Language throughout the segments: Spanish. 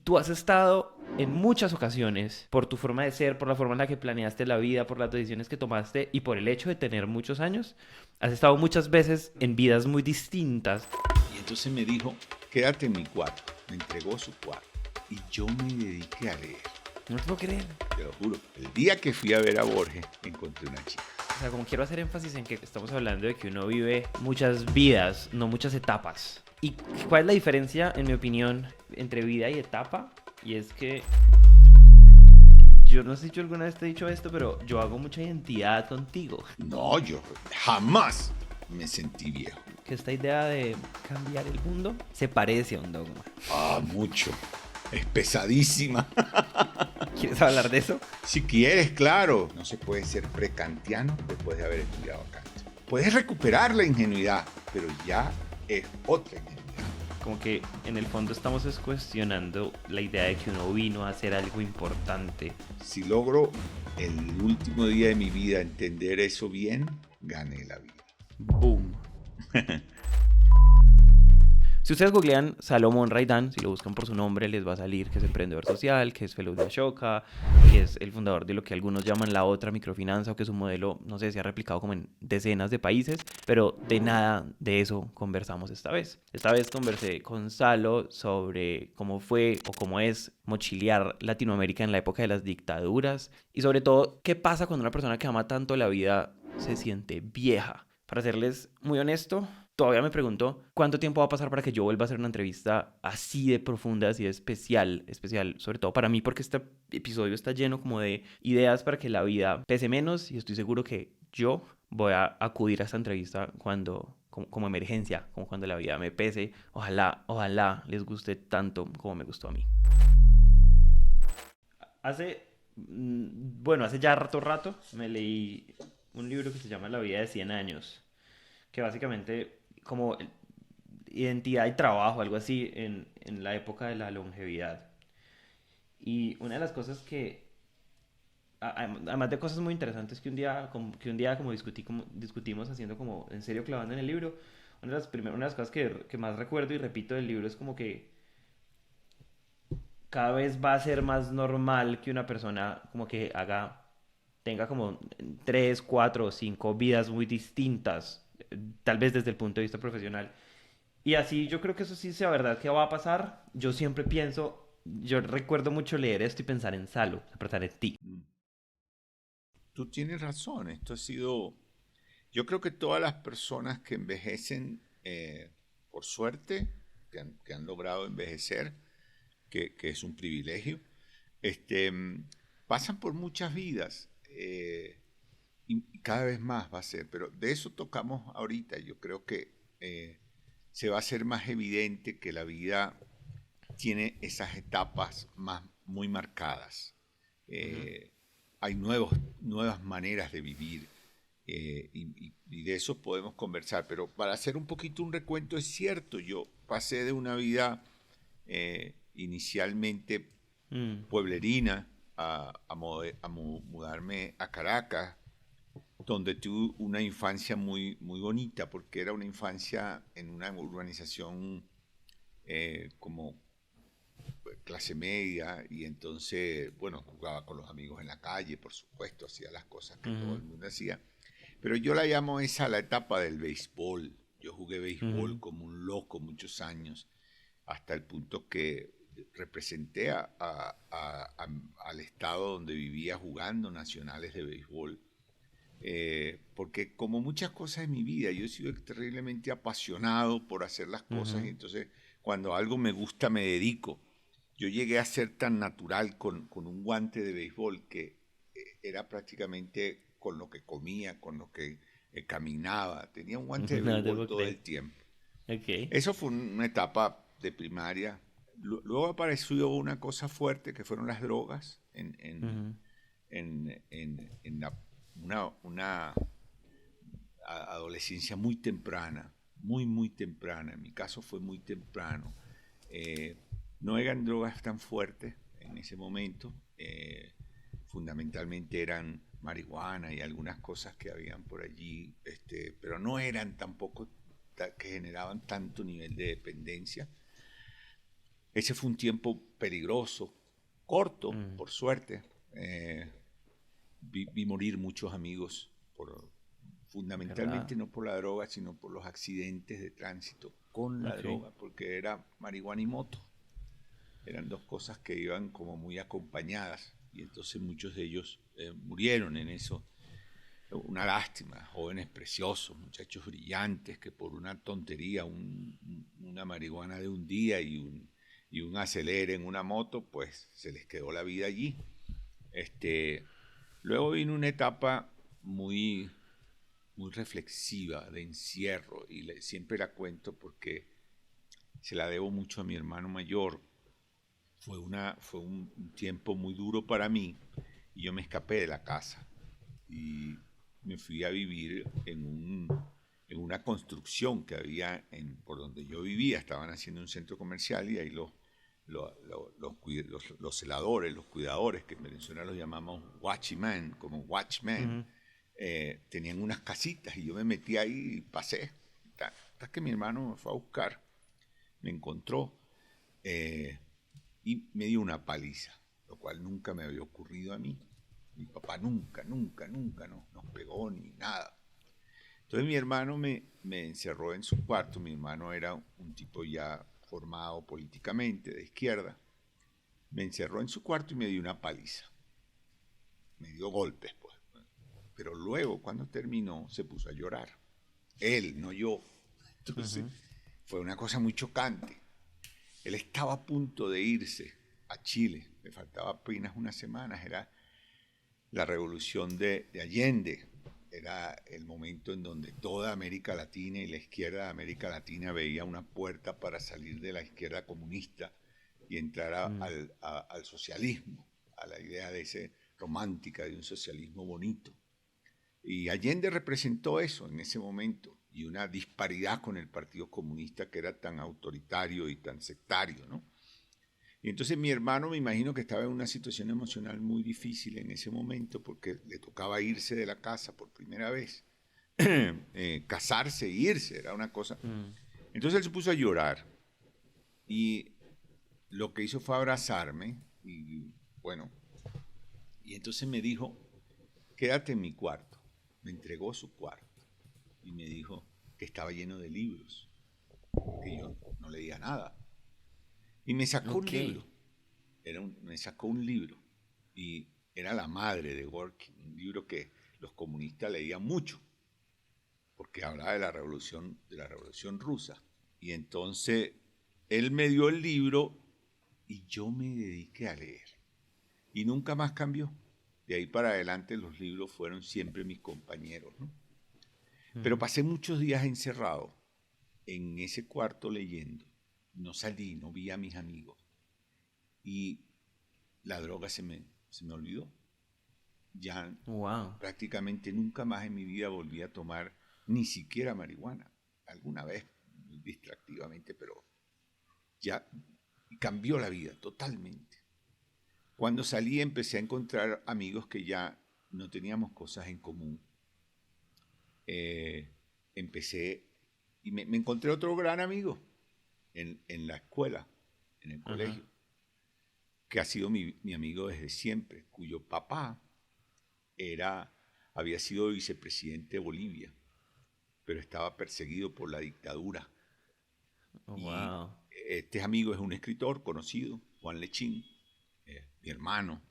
tú has estado en muchas ocasiones, por tu forma de ser, por la forma en la que planeaste la vida, por las decisiones que tomaste y por el hecho de tener muchos años, has estado muchas veces en vidas muy distintas. Y entonces me dijo, quédate en mi cuarto. Me entregó su cuarto. Y yo me dediqué a leer. No te puedo creer. Te lo juro. El día que fui a ver a Borges, encontré una chica. O sea, como quiero hacer énfasis en que estamos hablando de que uno vive muchas vidas, no muchas etapas. ¿Y cuál es la diferencia, en mi opinión, entre vida y etapa? Y es que yo no sé si yo alguna vez te he dicho esto, pero yo hago mucha identidad contigo. No, yo jamás me sentí viejo. Que esta idea de cambiar el mundo se parece a un dogma. Ah, mucho. Es pesadísima. ¿Quieres hablar de eso? Si quieres, claro. No se puede ser prekantiano después de haber estudiado Kant. Puedes recuperar la ingenuidad, pero ya es otra ingenuidad. Como que en el fondo estamos cuestionando la idea de que uno vino a hacer algo importante. Si logro el último día de mi vida entender eso bien, gané la vida. Boom. Si ustedes googlean Salomón Raidan, si lo buscan por su nombre, les va a salir que es emprendedor social, que es fellow de Ashoka, que es el fundador de lo que algunos llaman la otra microfinanza, o que su modelo, no sé, se ha replicado como en decenas de países, pero de nada de eso conversamos esta vez. Esta vez conversé con Salo sobre cómo fue o cómo es mochilear Latinoamérica en la época de las dictaduras y sobre todo qué pasa cuando una persona que ama tanto la vida se siente vieja. Para serles muy honesto, todavía me pregunto cuánto tiempo va a pasar para que yo vuelva a hacer una entrevista así de profunda, así de especial, sobre todo para mí, porque este episodio está lleno como de ideas para que la vida pese menos y estoy seguro que yo voy a acudir a esta entrevista como emergencia, como cuando la vida me pese. Ojalá les guste tanto como me gustó a mí. Hace ya rato me leí un libro que se llama La vida de 100 años, que básicamente como identidad y trabajo, algo así, en la época de la longevidad. Y una de las cosas que, además de cosas muy interesantes que un día como discutimos haciendo como en serio clavando en el libro, una de las cosas que más recuerdo y repito del libro es como que cada vez va a ser más normal que una persona como que tenga como 3, 4 o 5 vidas muy distintas, tal vez desde el punto de vista profesional. Y así yo creo que eso sí sea verdad que va a pasar. Yo recuerdo mucho leer esto y pensar en Salo, pensar en ti. Tú tienes razón, esto ha sido... Yo creo que todas las personas que envejecen, por suerte, que han logrado envejecer, que es un privilegio, este, pasan por muchas vidas y cada vez más va a ser, pero de eso tocamos ahorita. Yo creo que se va a hacer más evidente que la vida tiene esas etapas muy marcadas. Uh-huh. Hay nuevas maneras de vivir y de eso podemos conversar, pero para hacer un poquito un recuento, es cierto, yo pasé de una vida inicialmente Mm. pueblerina a mudarme a Caracas, donde tuve una infancia muy bonita, porque era una infancia en una urbanización como clase media, y entonces, bueno, jugaba con los amigos en la calle, por supuesto, hacía las cosas que todo Uh-huh. el mundo hacía, pero yo la llamo esa la etapa del béisbol. Yo jugué béisbol Uh-huh. como un loco muchos años, hasta el punto que representé al estado donde vivía jugando nacionales de béisbol. Porque como muchas cosas en mi vida, yo he sido terriblemente apasionado por hacer las cosas, y Uh-huh. entonces cuando algo me gusta me dedico. Yo llegué a ser tan natural con un guante de béisbol que era prácticamente con lo que comía, con lo que caminaba. Tenía un guante de No te béisbol puedo todo creer. el tiempo. Ok. Eso fue una etapa de primaria. Luego apareció una cosa fuerte que fueron las drogas Uh-huh. en una adolescencia muy temprana, muy temprana. En mi caso fue muy temprano. Eh, no eran drogas tan fuertes en ese momento. Fundamentalmente eran marihuana y algunas cosas que habían por allí, pero no eran tampoco que generaban tanto nivel de dependencia. Ese fue un tiempo peligroso, corto, por suerte. Vi morir muchos amigos, fundamentalmente ¿Verdad? no por la droga, sino por los accidentes de tránsito con la Ok. droga, porque era marihuana y moto. Eran dos cosas que iban como muy acompañadas y entonces muchos de ellos murieron en eso. Una lástima, jóvenes preciosos, muchachos brillantes que por una tontería, una marihuana de un día y un acelere en una moto, pues se les quedó la vida allí. Luego vino una etapa muy, muy reflexiva de encierro y siempre la cuento porque se la debo mucho a mi hermano mayor. Fue un tiempo muy duro para mí y yo me escapé de la casa y me fui a vivir en una construcción que había por donde yo vivía. Estaban haciendo un centro comercial y ahí los celadores, los cuidadores, que en Venezuela los llamamos watchmen, como watchmen, Ujú. tenían unas casitas y yo me metí ahí y pasé. Hasta que mi hermano me fue a buscar, me encontró y me dio una paliza, lo cual nunca me había ocurrido a mí. Mi papá nunca nos pegó ni nada. Entonces mi hermano me encerró en su cuarto. Mi hermano era un tipo ya formado políticamente, de izquierda. Me encerró en su cuarto y me dio una paliza. Me dio golpes, pues. Pero luego, cuando terminó, se puso a llorar. Él, no yo. Entonces, Ujú. fue una cosa muy chocante. Él estaba a punto de irse a Chile. Le faltaba apenas unas semanas. Era la revolución de Allende. Era el momento en donde toda América Latina y la izquierda de América Latina veía una puerta para salir de la izquierda comunista y entrar Mm. al socialismo, a la idea de ese romántica de un socialismo bonito. Y Allende representó eso en ese momento y una disparidad con el Partido Comunista que era tan autoritario y tan sectario, ¿no? Y entonces mi hermano me imagino que estaba en una situación emocional muy difícil en ese momento porque le tocaba irse de la casa por primera vez, casarse e irse, era una cosa. Mm. Entonces él se puso a llorar y lo que hizo fue abrazarme y bueno, y entonces me dijo, quédate en mi cuarto. Me entregó su cuarto y me dijo que estaba lleno de libros, que yo no leía nada. Y me sacó un Ok. libro, me sacó un libro y era La madre de Gorky, un libro que los comunistas leían mucho, porque hablaba de la revolución rusa. Y entonces él me dio el libro y yo me dediqué a leer. Y nunca más cambió. De ahí para adelante los libros fueron siempre mis compañeros, ¿no? Pero Ujú. pasé muchos días encerrado en ese cuarto leyendo. No salí, no vi a mis amigos. Y la droga se me olvidó. Ya Wow. prácticamente nunca más en mi vida volví a tomar ni siquiera marihuana. Alguna vez, distractivamente, pero ya cambió la vida totalmente. Cuando salí empecé a encontrar amigos que ya no teníamos cosas en común. Eh, Empecé y me encontré otro gran amigo en la escuela, en el Ajá. colegio, que ha sido mi amigo desde siempre, cuyo papá era, había sido vicepresidente de Bolivia, pero estaba perseguido por la dictadura. Y Wow. este amigo es un escritor conocido, Juan Lechín, mi hermano.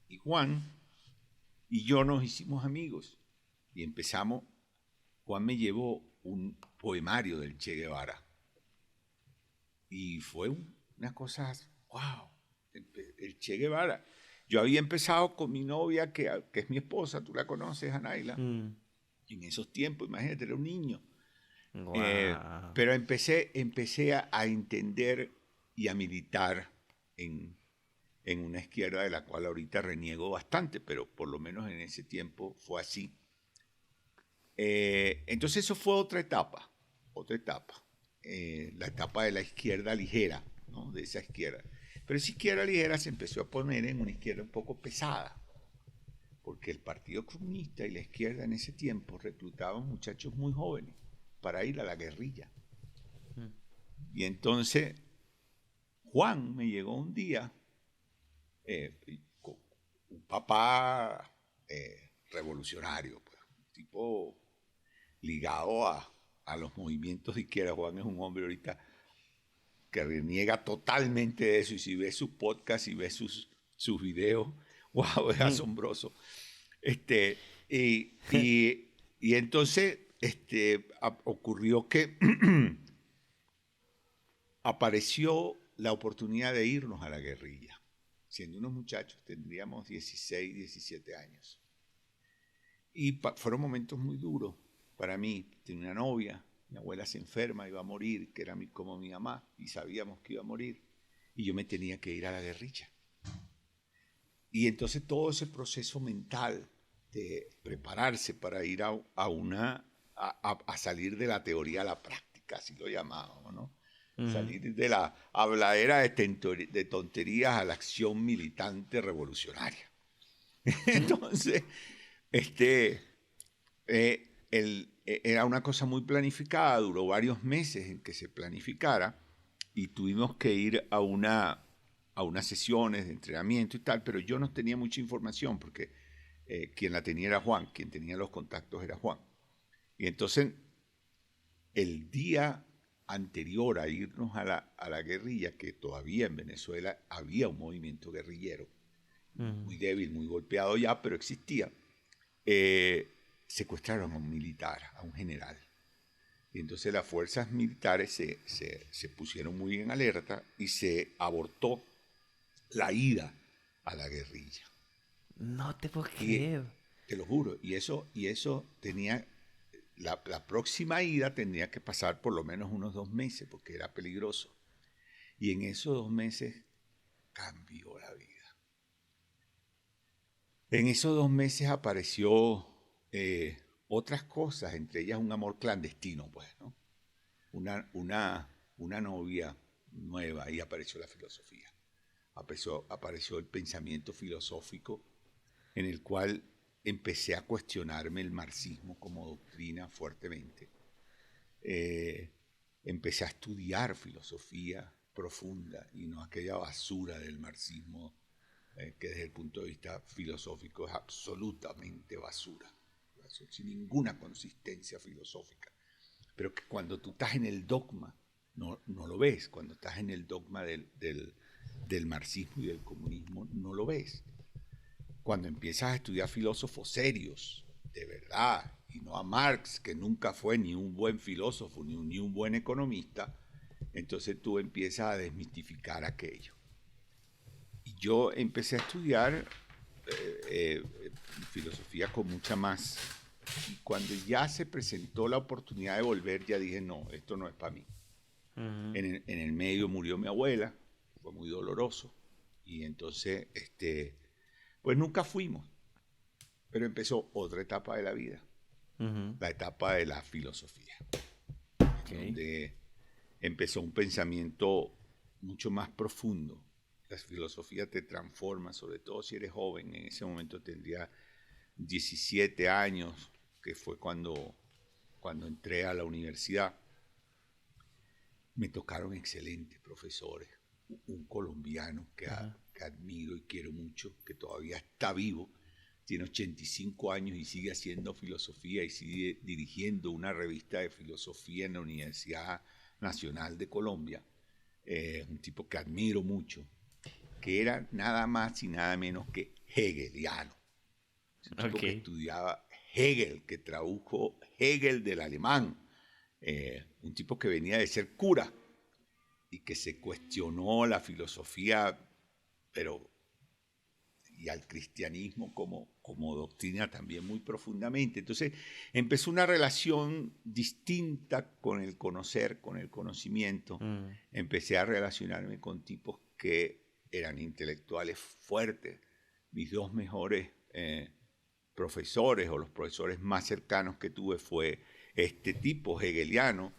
Y Juan y yo nos hicimos amigos y empezamos. Juan me llevó un poemario del Che Guevara y fue una cosa, wow, el Che Guevara. Yo había empezado con mi novia, que es mi esposa, tú la conoces, Anaila, Mm. en esos tiempos, imagínate, era un niño. Wow. Pero empecé a entender y a militar en, en una izquierda de la cual ahorita reniego bastante, pero por lo menos en ese tiempo fue así. Entonces eso fue otra etapa, la etapa de la izquierda ligera, ¿no? De esa izquierda. Pero esa izquierda ligera se empezó a poner en una izquierda un poco pesada, porque el Partido Comunista y la izquierda en ese tiempo reclutaban muchachos muy jóvenes para ir a la guerrilla. Mm. Y entonces Juan me llegó un día, un papá revolucionario, pues, un tipo ligado a los movimientos de izquierda. Juan es un hombre ahorita que reniega totalmente de eso, y si ves sus podcasts y ves sus videos, wow, es asombroso. Y entonces ocurrió que apareció la oportunidad de irnos a la guerrilla. Siendo unos muchachos, tendríamos 16, 17 años. Y fueron momentos muy duros para mí. Tenía una novia, mi abuela se enferma, iba a morir, que era como mi mamá, y sabíamos que iba a morir. Y yo me tenía que ir a la guerrilla. Y entonces todo ese proceso mental de prepararse para ir a salir de la teoría a la práctica, así lo llamábamos, ¿no? Salir de la habladera de tonterías a la acción militante revolucionaria. Entonces, era una cosa muy planificada, duró varios meses en que se planificara, y tuvimos que ir a unas sesiones de entrenamiento y tal, pero yo no tenía mucha información porque quien la tenía era Juan, quien tenía los contactos era Juan. Y entonces, el día anterior a irnos a la guerrilla, que todavía en Venezuela había un movimiento guerrillero, muy débil, muy golpeado ya, pero existía, secuestraron a un militar, a un general. Y entonces las fuerzas militares se pusieron muy en alerta y se abortó la ida a la guerrilla. No te puedo creer. Te lo juro. Y eso tenía... La próxima ida tendría que pasar por lo menos unos 2 meses, porque era peligroso. Y en esos 2 meses cambió la vida. En esos 2 meses apareció otras cosas, entre ellas un amor clandestino, pues, ¿no? Una novia nueva, y apareció la filosofía. Apareció el pensamiento filosófico, en el cual empecé a cuestionarme el marxismo como doctrina fuertemente. Empecé a estudiar filosofía profunda y no aquella basura del marxismo que desde el punto de vista filosófico es absolutamente basura, sin ninguna consistencia filosófica. Pero que cuando tú estás en el dogma, no lo ves. Cuando estás en el dogma del marxismo y del comunismo, no lo ves. Cuando empiezas a estudiar filósofos serios, de verdad, y no a Marx, que nunca fue ni un buen filósofo ni un buen economista, entonces tú empiezas a desmistificar aquello. Y yo empecé a estudiar filosofía con mucha más. Y cuando ya se presentó la oportunidad de volver, ya dije, no, esto no es para mí. En el medio murió mi abuela, fue muy doloroso. Y entonces, pues nunca fuimos. Pero empezó otra etapa de la vida, la etapa de la filosofía, donde empezó un pensamiento mucho más profundo. La filosofía te transforma, sobre todo si eres joven. En ese momento tendría 17 años, que fue cuando entré a la universidad. Me tocaron excelentes profesores. Un colombiano que admiro y quiero mucho, que todavía está vivo, tiene 85 años y sigue haciendo filosofía y sigue dirigiendo una revista de filosofía en la Universidad Nacional de Colombia. Un tipo que admiro mucho, que era nada más y nada menos que hegeliano. Un tipo que estudiaba Hegel, que tradujo Hegel del alemán. Un tipo que venía de ser cura y que se cuestionó la filosofía, y al cristianismo como doctrina también muy profundamente. Entonces empezó una relación distinta con el conocer, con el conocimiento. Empecé a relacionarme con tipos que eran intelectuales fuertes. Mis 2 mejores profesores, o los profesores más cercanos que tuve, fue este tipo hegeliano,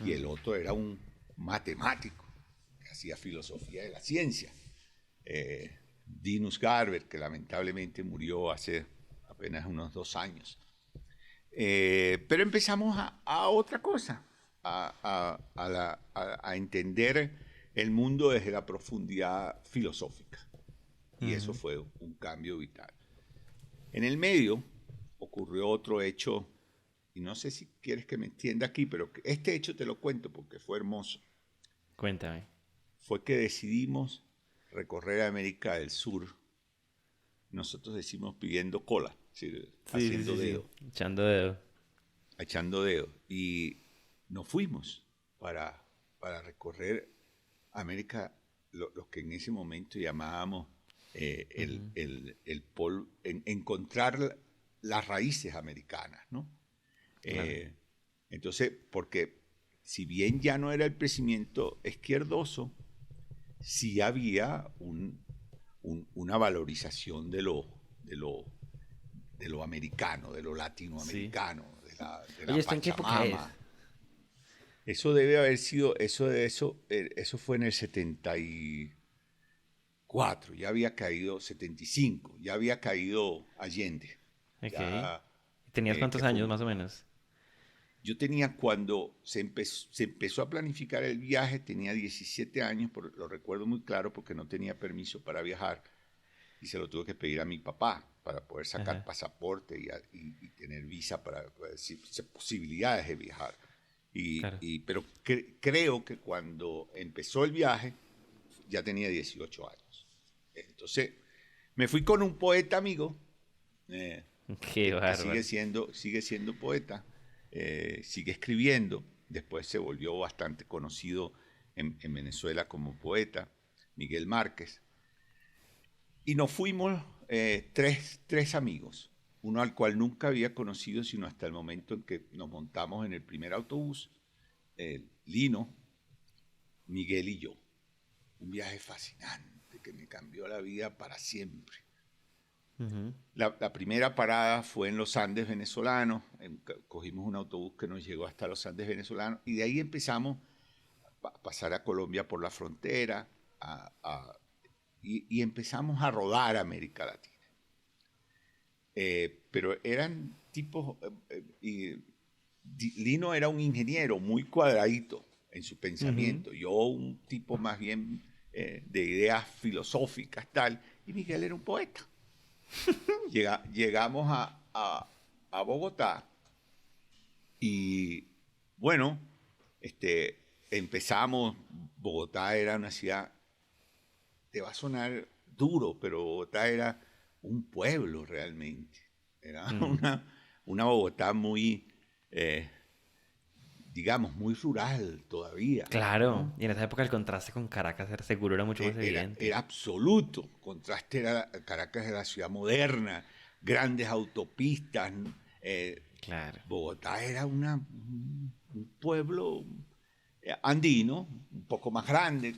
y el otro era un matemático que hacía filosofía de la ciencia, Linus Garber, que lamentablemente murió hace apenas unos 2 años. Pero empezamos a otra cosa, a entender el mundo desde la profundidad filosófica. Y eso Ujú. fue un cambio vital. En el medio ocurrió otro hecho, y no sé si quieres que me entienda aquí, pero este hecho te lo cuento porque fue hermoso. Cuéntame. Fue que decidimos recorrer América del Sur. Nosotros decimos pidiendo cola, es decir, Sí, sí, haciendo sí, sí. dedo, Echando dedo. echando dedo. Y nos fuimos para, para recorrer América, lo que en ese momento llamábamos Ujú. encontrar las raíces americanas, ¿no? Claro. Eh, entonces, porque si bien ya no era el crecimiento izquierdoso, sí había una valorización de lo americano, de lo Sí. latinoamericano, de Oye, la ¿esto en qué época es? Pachamama. Eso debe haber sido, eso fue en el 74, ya había caído 75, ya había caído Allende, Ok. ya ¿Tenías que cuántos fue años más o menos? yo tenía cuando se empezó a planificar el viaje, tenía 17 años, lo recuerdo muy claro porque no tenía permiso para viajar y se lo tuve que pedir a mi papá para poder sacar Ajá. pasaporte y tener visa para posibilidades de viajar. Claro. Pero creo que cuando empezó el viaje ya tenía 18 años. Entonces me fui con un poeta amigo eh, Qué que bárbaro. sigue siendo poeta, sigue escribiendo. Después se volvió bastante conocido en Venezuela como poeta, Miguel Márquez. Y nos fuimos tres amigos, uno al cual nunca había conocido sino hasta el momento en que nos montamos en el primer autobús, Lino, Miguel y yo. Un viaje fascinante que me cambió la vida para siempre. Ujú. La primera parada fue en los Andes venezolanos, cogimos un autobús que nos llegó hasta los Andes venezolanos y de ahí empezamos a pasar a Colombia por la frontera a, a, y empezamos a rodar América Latina. Pero eran tipos, Lino era un ingeniero muy cuadradito en su Ujú. pensamiento, yo un tipo más bien de ideas filosóficas tal, y Miguel era un poeta. Llegamos a Bogotá y bueno, empezamos, Bogotá era una ciudad, te va a sonar duro, pero Bogotá era un pueblo realmente. Era Ujú. una Bogotá muy, eh, digamos, muy rural todavía, Claro. ¿no? Y en esa época el contraste con Caracas seguro era mucho más evidente. Era absoluto. Contraste era Caracas era la ciudad moderna, grandes autopistas. eh, Claro. Bogotá era un pueblo andino, un poco más grande,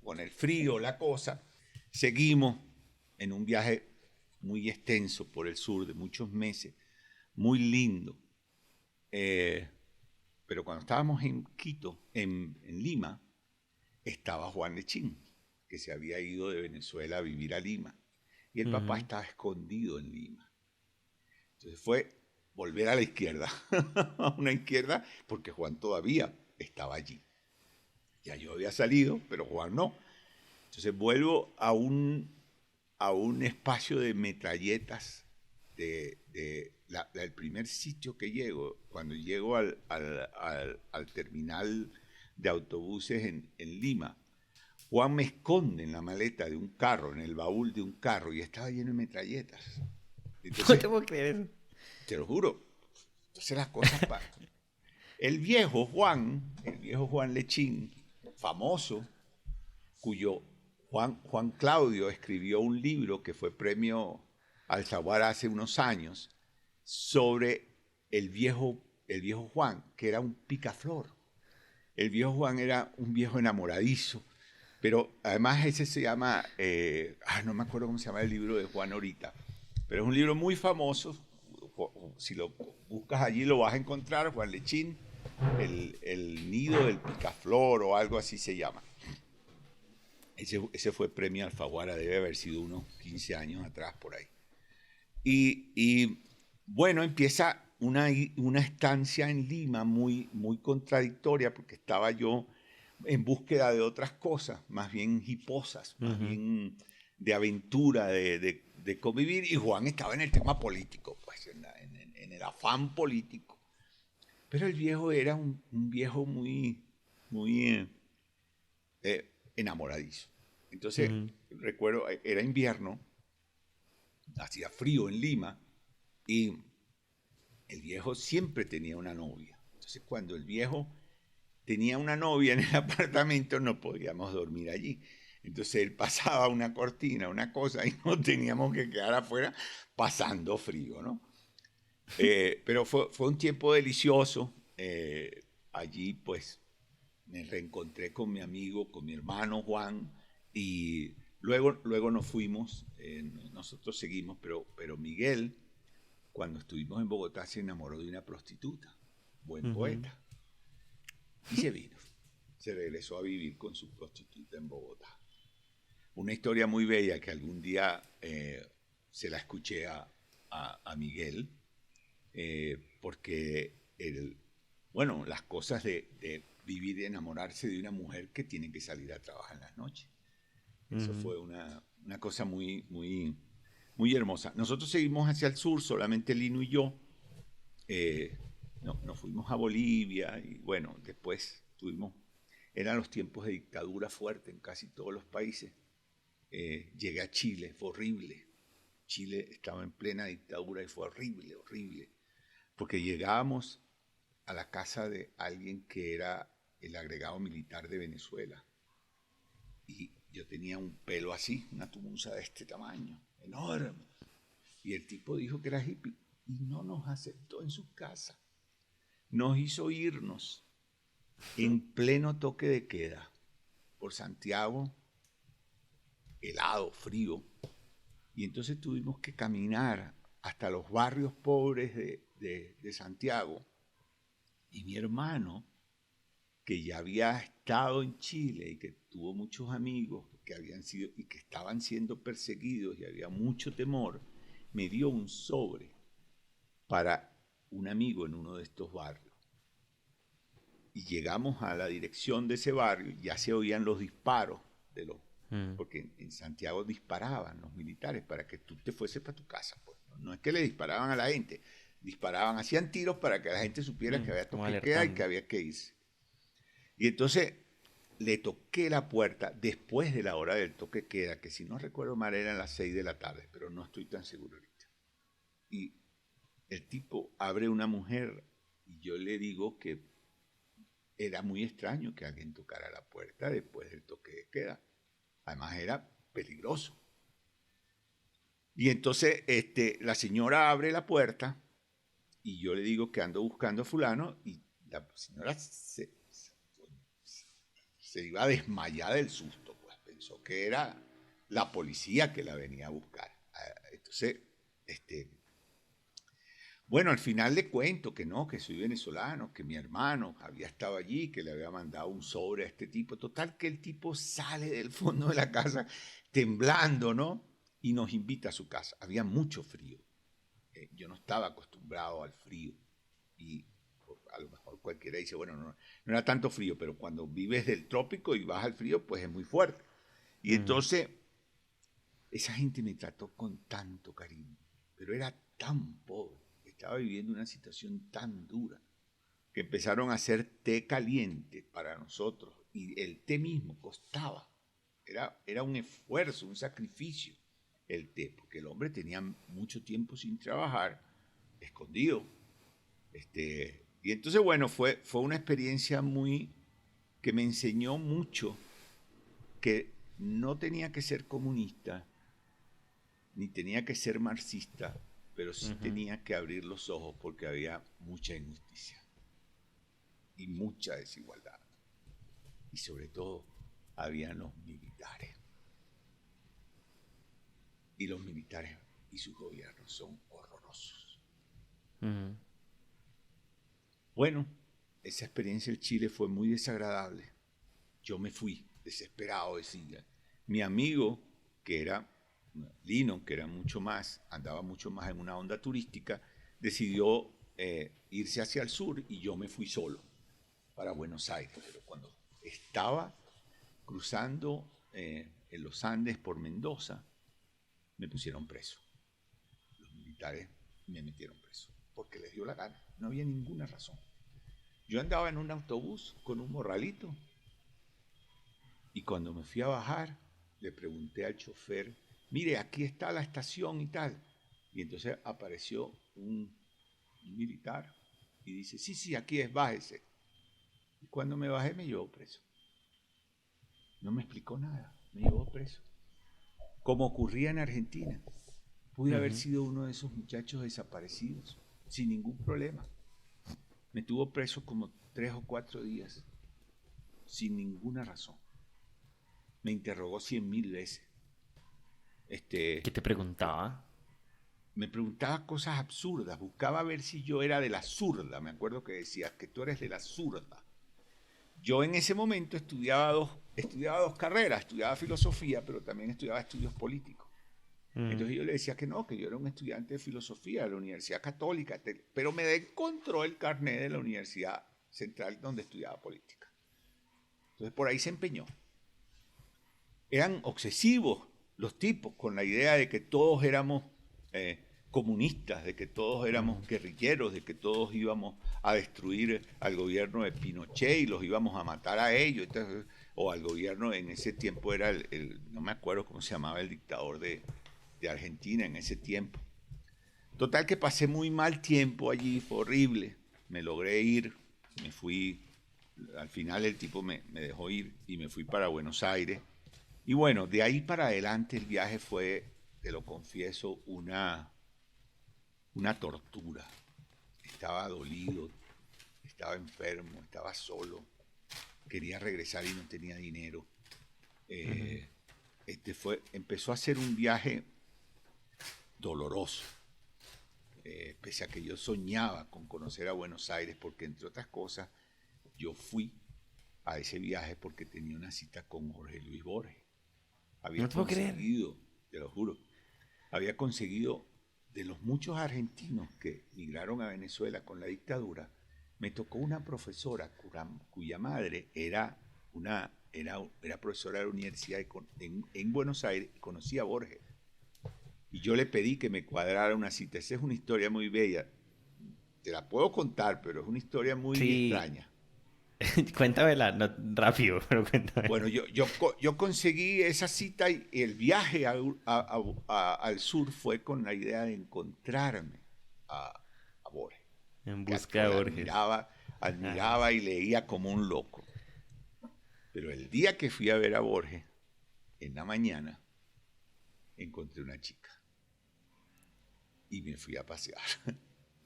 con el frío, la cosa. Seguimos en un viaje muy extenso por el sur de muchos meses, muy lindo. Eh, pero cuando estábamos en Quito, en Lima, estaba Juan Lechín, que se había ido de Venezuela a vivir a Lima. Y el papá Ujú. estaba escondido en Lima. Entonces fue volver a la izquierda, a una izquierda, porque Juan todavía estaba allí. Ya yo había salido, pero Juan no. Entonces vuelvo a un espacio de metralletas el primer sitio que llego, cuando llego al terminal de autobuses en Lima, Juan me esconde en la maleta de un carro, en el baúl de un carro, y estaba lleno de metralletas. No Entonces, te puedo creer eso. te lo juro, entonces las cosas pasan. El viejo Juan Lechín, famoso, cuyo Juan Claudio escribió un libro que fue premio Alfaguara hace unos años sobre el viejo Juan, que era un picaflor. El viejo Juan era un viejo enamoradizo, pero además ese se llama, no me acuerdo cómo se llama el libro de Juan ahorita, pero es un libro muy famoso, si lo buscas allí lo vas a encontrar, Juan Lechín, el nido del picaflor o algo así se llama. Ese fue premio Alfaguara, debe haber sido unos 15 años atrás por ahí. Y bueno, empieza una estancia en Lima muy contradictoria porque estaba yo en búsqueda de otras cosas, más bien hiposas, más Ujú. bien de aventura, de convivir, y Juan estaba en el tema político, pues en el afán político. Pero el viejo era un viejo muy enamoradizo. Entonces, Ujú. recuerdo, era invierno, hacía frío en Lima, y el viejo siempre tenía una novia. Entonces, cuando el viejo tenía una novia en el apartamento, no podíamos dormir allí. Entonces él pasaba una cortina, una cosa, y nos teníamos que quedar afuera pasando frío, ¿no? Pero fue un tiempo delicioso. Allí pues me reencontré con mi amigo, con mi hermano Juan, y luego nos fuimos, nosotros seguimos, pero Miguel, cuando estuvimos en Bogotá, se enamoró de una prostituta, buen Ujú. poeta, y se vino. Se regresó a vivir con su prostituta en Bogotá. Una historia muy bella que algún día se la escuché a Miguel, porque bueno, las cosas de vivir y enamorarse de una mujer que tiene que salir a trabajar en las noches. Eso Ujú. fue una cosa muy hermosa. Nosotros seguimos hacia el sur, solamente Lino y yo. eh, no, nos fuimos a Bolivia y bueno, después tuvimos, eran los tiempos de dictadura fuerte en casi todos los países. Llegué a Chile, fue horrible. Chile estaba en plena dictadura y fue horrible, horrible. Porque llegábamos a la casa de alguien que era el agregado militar de Venezuela. Y yo tenía un pelo así, una tumusa de este tamaño, enorme. Y el tipo dijo que era hippie y no nos aceptó en su casa. Nos hizo irnos en pleno toque de queda por Santiago, helado, frío. Y entonces tuvimos que caminar hasta los barrios pobres de Santiago. Y mi hermano, que ya había estado en Chile y que tuvo muchos amigos que habían sido y que estaban siendo perseguidos y había mucho temor, me dio un sobre para un amigo en uno de estos barrios. Y llegamos a la dirección de ese barrio, ya se oían los disparos de los, Ujú. porque en Santiago disparaban los militares para que tú te fueses para tu casa. Pues. No es que le disparaban a la gente, disparaban, hacían tiros para que la gente supiera que había Como toque de queda y que alertando. había que irse. Y entonces le toqué la puerta después de la hora del toque de queda, que si no recuerdo mal eran las 6 de la tarde, pero no estoy tan seguro ahorita. Y el tipo abre una mujer y yo le digo que era muy extraño que alguien tocara la puerta después del toque de queda. Además era peligroso. Y entonces la señora abre la puerta y yo le digo que ando buscando a fulano y la señora se iba a desmayar del susto, pues pensó que era la policía que la venía a buscar. Entonces, este, bueno, al final le cuento que no, que soy venezolano, que mi hermano había estado allí, que le había mandado un sobre a este tipo. Total que el tipo sale del fondo de la casa temblando, ¿no? Y nos invita a su casa. Había mucho frío. Yo no estaba acostumbrado al frío. Y a lo mejor cualquiera dice, bueno, no era tanto frío, pero cuando vives del trópico y vas al frío, pues es muy fuerte. Y Ujú. entonces esa gente me trató con tanto cariño, pero era tan pobre, estaba viviendo una situación tan dura, que empezaron a hacer té caliente para nosotros y el té mismo costaba, era un esfuerzo, un sacrificio el té, porque el hombre tenía mucho tiempo sin trabajar, escondido. Y entonces, bueno, fue una experiencia que me enseñó mucho que no tenía que ser comunista, ni tenía que ser marxista, pero sí Ujú. tenía que abrir los ojos porque había mucha injusticia y mucha desigualdad. Y sobre todo, habían los militares. Y los militares y sus gobiernos son horrorosos. Ujú. Bueno, esa experiencia en Chile fue muy desagradable. Yo me fui desesperado, decía. Mi amigo, que era Lino, que era mucho más, andaba mucho más en una onda turística, decidió irse hacia el sur y yo me fui solo para Buenos Aires. Pero cuando estaba cruzando en los Andes por Mendoza, me pusieron preso. Los militares me metieron preso, porque les dio la gana, no había ninguna razón. Yo andaba en un autobús con un morralito y cuando me fui a bajar, le pregunté al chofer, mire, aquí está la estación y tal. Y entonces apareció un militar y dice, sí, aquí es, bájese. Y cuando me bajé me llevó preso. No me explicó nada, me llevó preso. Como ocurría en Argentina. Pude haber sido uno de esos muchachos desaparecidos, sin ningún problema. Me tuvo preso como 3 o 4 días, sin ninguna razón. Me interrogó 100.000 veces. ¿Qué te preguntaba? Me preguntaba cosas absurdas, buscaba ver si yo era de la zurda. Me acuerdo que decía que tú eres de la zurda. Yo en ese momento estudiaba dos carreras, estudiaba filosofía, pero también estudiaba estudios políticos. Entonces yo le decía que no, que yo era un estudiante de filosofía de la Universidad Católica, pero me encontró el carnet de la Universidad Central donde estudiaba política. Entonces por ahí se empeñó. Eran obsesivos los tipos con la idea de que todos éramos comunistas, de que todos éramos guerrilleros, de que todos íbamos a destruir al gobierno de Pinochet y los íbamos a matar a ellos, entonces, o al gobierno, en ese tiempo era no me acuerdo cómo se llamaba el dictador de Argentina en ese tiempo. Total que pasé muy mal tiempo allí, fue horrible, me logré ir, me fui, al final el tipo me dejó ir y me fui para Buenos Aires. Y bueno, de ahí para adelante el viaje fue, te lo confieso, una tortura. Estaba dolido, estaba enfermo, estaba solo, quería regresar y no tenía dinero. Empezó a ser un viaje doloroso, pese a que yo soñaba con conocer a Buenos Aires, porque entre otras cosas, yo fui a ese viaje porque tenía una cita con Jorge Luis Borges. Había No te puedo creer. conseguido, te lo juro, había conseguido de los muchos argentinos que migraron a Venezuela con la dictadura, me tocó una profesora cuya madre era profesora de la universidad en Buenos Aires y conocía a Borges. Y yo le pedí que me cuadrara una cita. Esa es una historia muy bella. Te la puedo contar, pero es una historia muy Sí, extraña. cuéntamela, no, rápido, pero cuéntame. Bueno, yo conseguí esa cita y el viaje al sur fue con la idea de encontrarme a Borges, En que busca de Borges. Ajá. admiraba y leía como un loco. Pero el día que fui a ver a Borges, en la mañana, encontré una chica y me fui a pasear.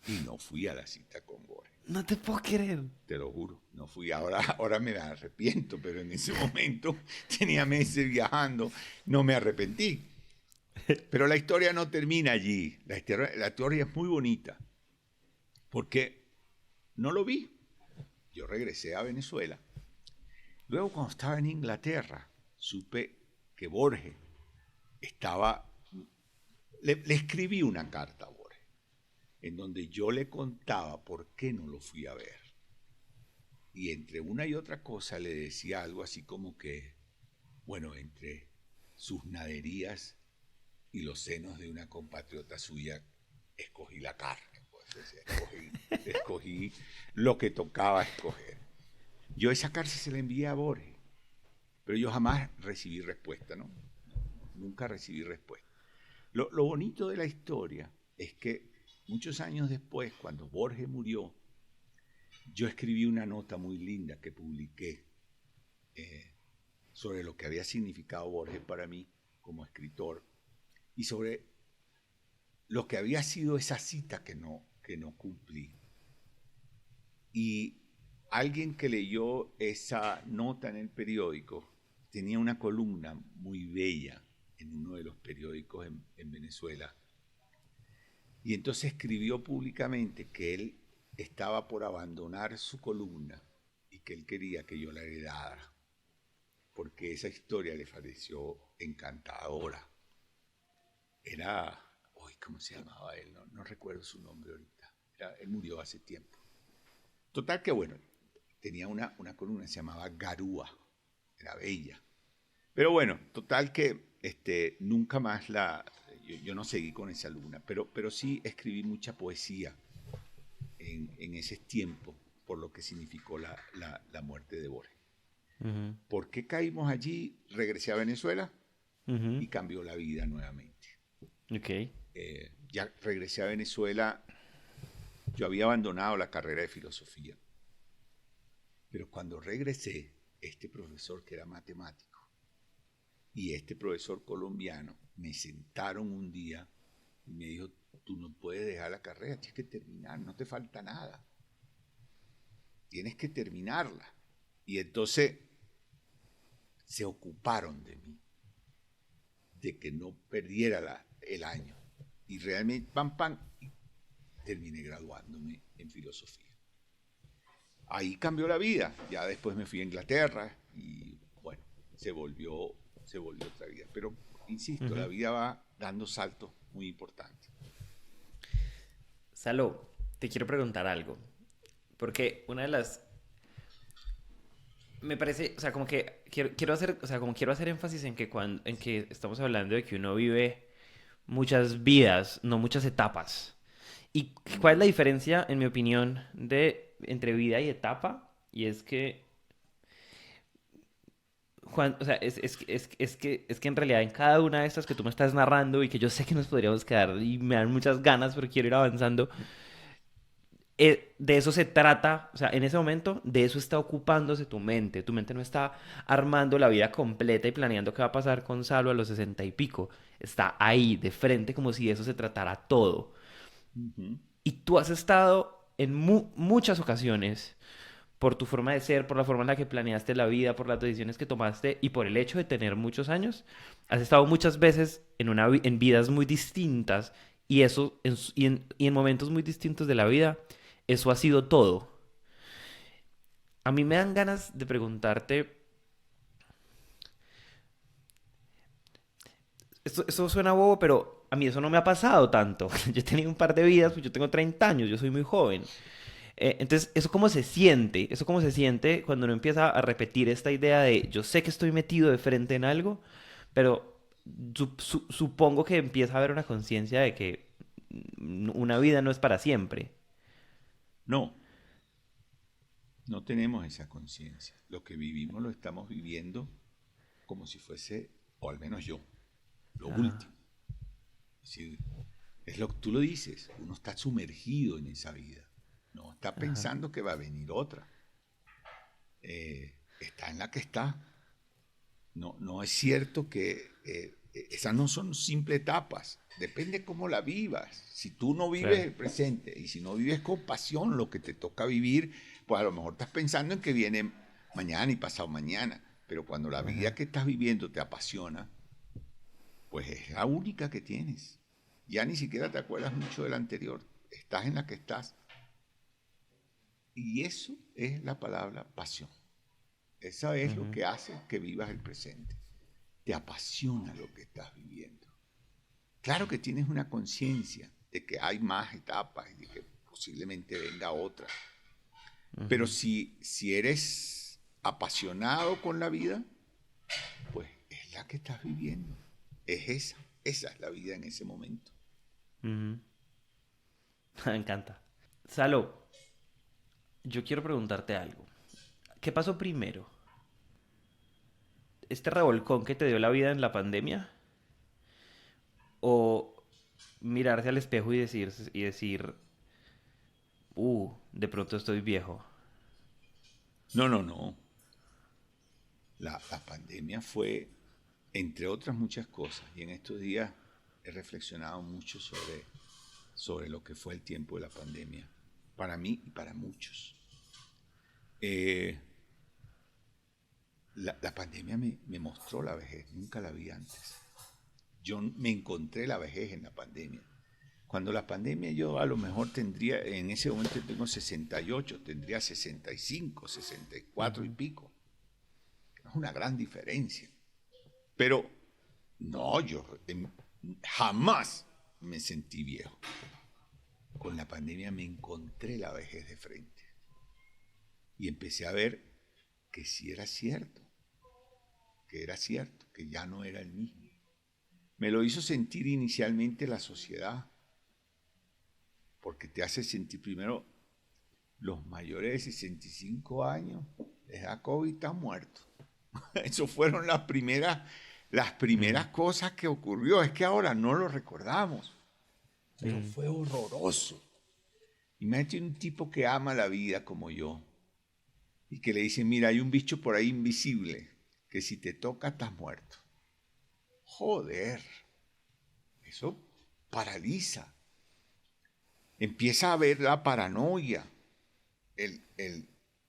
Y no fui a la cita con Borges. No te puedo creer. Te lo juro, no fui. Ahora me arrepiento, pero en ese momento tenía meses viajando, no me arrepentí. Pero la historia no termina allí. La historia es muy bonita, porque no lo vi. Yo regresé a Venezuela. Luego, cuando estaba en Inglaterra, supe que Borges estaba... Le escribí una carta a Borges, en donde yo le contaba por qué no lo fui a ver. Y entre una y otra cosa le decía algo así como que, bueno, entre sus naderías y los senos de una compatriota suya, escogí la carne, pues, escogí lo que tocaba escoger. Yo esa carta se la envié a Borges, pero yo jamás recibí respuesta, ¿no? Nunca recibí respuesta. Lo bonito de la historia es que muchos años después, cuando Borges murió, yo escribí una nota muy linda que publiqué sobre lo que había significado Borges para mí como escritor y sobre lo que había sido esa cita que no cumplí. Y alguien que leyó esa nota en el periódico tenía una columna muy bella en uno de los periódicos en Venezuela. Y entonces escribió públicamente que él estaba por abandonar su columna y que él quería que yo la heredara, porque esa historia le pareció encantadora. Era, uy, ¿cómo se llamaba él? No recuerdo su nombre ahorita. Él murió hace tiempo. Total que bueno, tenía una columna, se llamaba Garúa, era bella. Pero bueno, total que nunca más yo no seguí con esa alumna, pero sí escribí mucha poesía en ese tiempo, por lo que significó la muerte de Borges. Ujú, ¿Por qué caímos allí? Regresé a Venezuela ujú. y cambió la vida nuevamente. Ok. Ya regresé a Venezuela, yo había abandonado la carrera de filosofía, pero cuando regresé, este profesor que era matemático y este profesor colombiano me sentaron un día y me dijo, tú no puedes dejar la carrera, tienes que terminar, no te falta nada, tienes que terminarla. Y entonces se ocuparon de mí, de que no perdiera el año. Y realmente, pam, terminé graduándome en filosofía. Ahí cambió la vida. Ya después me fui a Inglaterra y bueno, se volvió otra vida. Pero, insisto, la Ujú. vida va dando saltos muy importantes. Salo, te quiero preguntar algo. Porque una de las... Me parece, o sea, como que quiero hacer, o sea, como quiero hacer énfasis en que en que estamos hablando de que uno vive muchas vidas, no muchas etapas. ¿Y cuál es la diferencia, en mi opinión, entre vida y etapa? Y es que Juan, o sea, es que en realidad en cada una de estas que tú me estás narrando y que yo sé que nos podríamos quedar y me dan muchas ganas, pero quiero ir avanzando, de eso se trata, o sea, en ese momento de eso está ocupándose tu mente no está armando la vida completa y planeando qué va a pasar con Salo a los 60 y pico, está ahí de frente como si de eso se tratara todo. Uh-huh. Y tú has estado en muchas ocasiones por tu forma de ser, por la forma en la que planeaste la vida, por las decisiones que tomaste y por el hecho de tener muchos años, has estado muchas veces en vidas muy distintas y eso y en momentos muy distintos de la vida, eso ha sido todo. A mí me dan ganas de preguntarte, esto suena bobo, pero a mí eso no me ha pasado tanto. Yo he tenido un par de vidas, pues yo tengo 30 años, yo soy muy joven. Entonces, ¿eso cómo se siente? ¿Eso cómo se siente cuando uno empieza a repetir esta idea de yo sé que estoy metido de frente en algo, pero supongo que empieza a haber una conciencia de que una vida no es para siempre? No, no tenemos esa conciencia. Lo que vivimos lo estamos viviendo como si fuese, o al menos yo, lo Ajá, último. Es decir, tú lo dices, uno está sumergido en esa vida. No está ajá, pensando que va a venir otra. Está en la que está. No, no es cierto que esas no son simples etapas. Depende cómo la vivas. Si tú no vives claro. el presente y si no vives con pasión lo que te toca vivir, pues a lo mejor estás pensando en que viene mañana y pasado mañana. Pero cuando la vida Ajá, que estás viviendo te apasiona, pues es la única que tienes. Ya ni siquiera te acuerdas mucho de la anterior. Estás en la que estás. Y eso es la palabra pasión. Esa es lo ujú, que hace que vivas el presente. Te apasiona lo que estás viviendo. Claro que tienes una conciencia de que hay más etapas y de que posiblemente venga otra. Pero ujú, si eres apasionado con la vida, pues es la que estás viviendo. Es esa. Esa es la vida en ese momento. ujú. Me encanta. Salo, yo quiero preguntarte algo. ¿Qué pasó primero? ¿Este revolcón que te dio la vida en la pandemia? ¿O mirarse al espejo y decir, de pronto estoy viejo? No, no, no. La pandemia fue, entre otras muchas cosas, y en estos días he reflexionado mucho sobre lo que fue el tiempo de la pandemia, para mí y para muchos. Eh, la pandemia me mostró la vejez, nunca la vi antes. Yo me encontré la vejez en la pandemia. Cuando la pandemia yo a lo mejor tendría, en ese momento tengo 68, tendría 65, 64 y Ujú. pico. Es una gran diferencia. Pero no, jamás me sentí viejo. Con la pandemia me encontré la vejez de frente. Y empecé a ver que sí era cierto, que ya no era el mismo. Me lo hizo sentir inicialmente la sociedad, porque te hace sentir primero los mayores de 65 años, les da COVID, están muertos. Esas fueron las primeras cosas que ocurrió. Es que ahora no lo recordamos, pero fue horroroso. Imagínate un tipo que ama la vida como yo y que le dicen, mira, hay un bicho por ahí invisible que si te toca estás muerto. Joder, eso paraliza. Empieza a haber la paranoia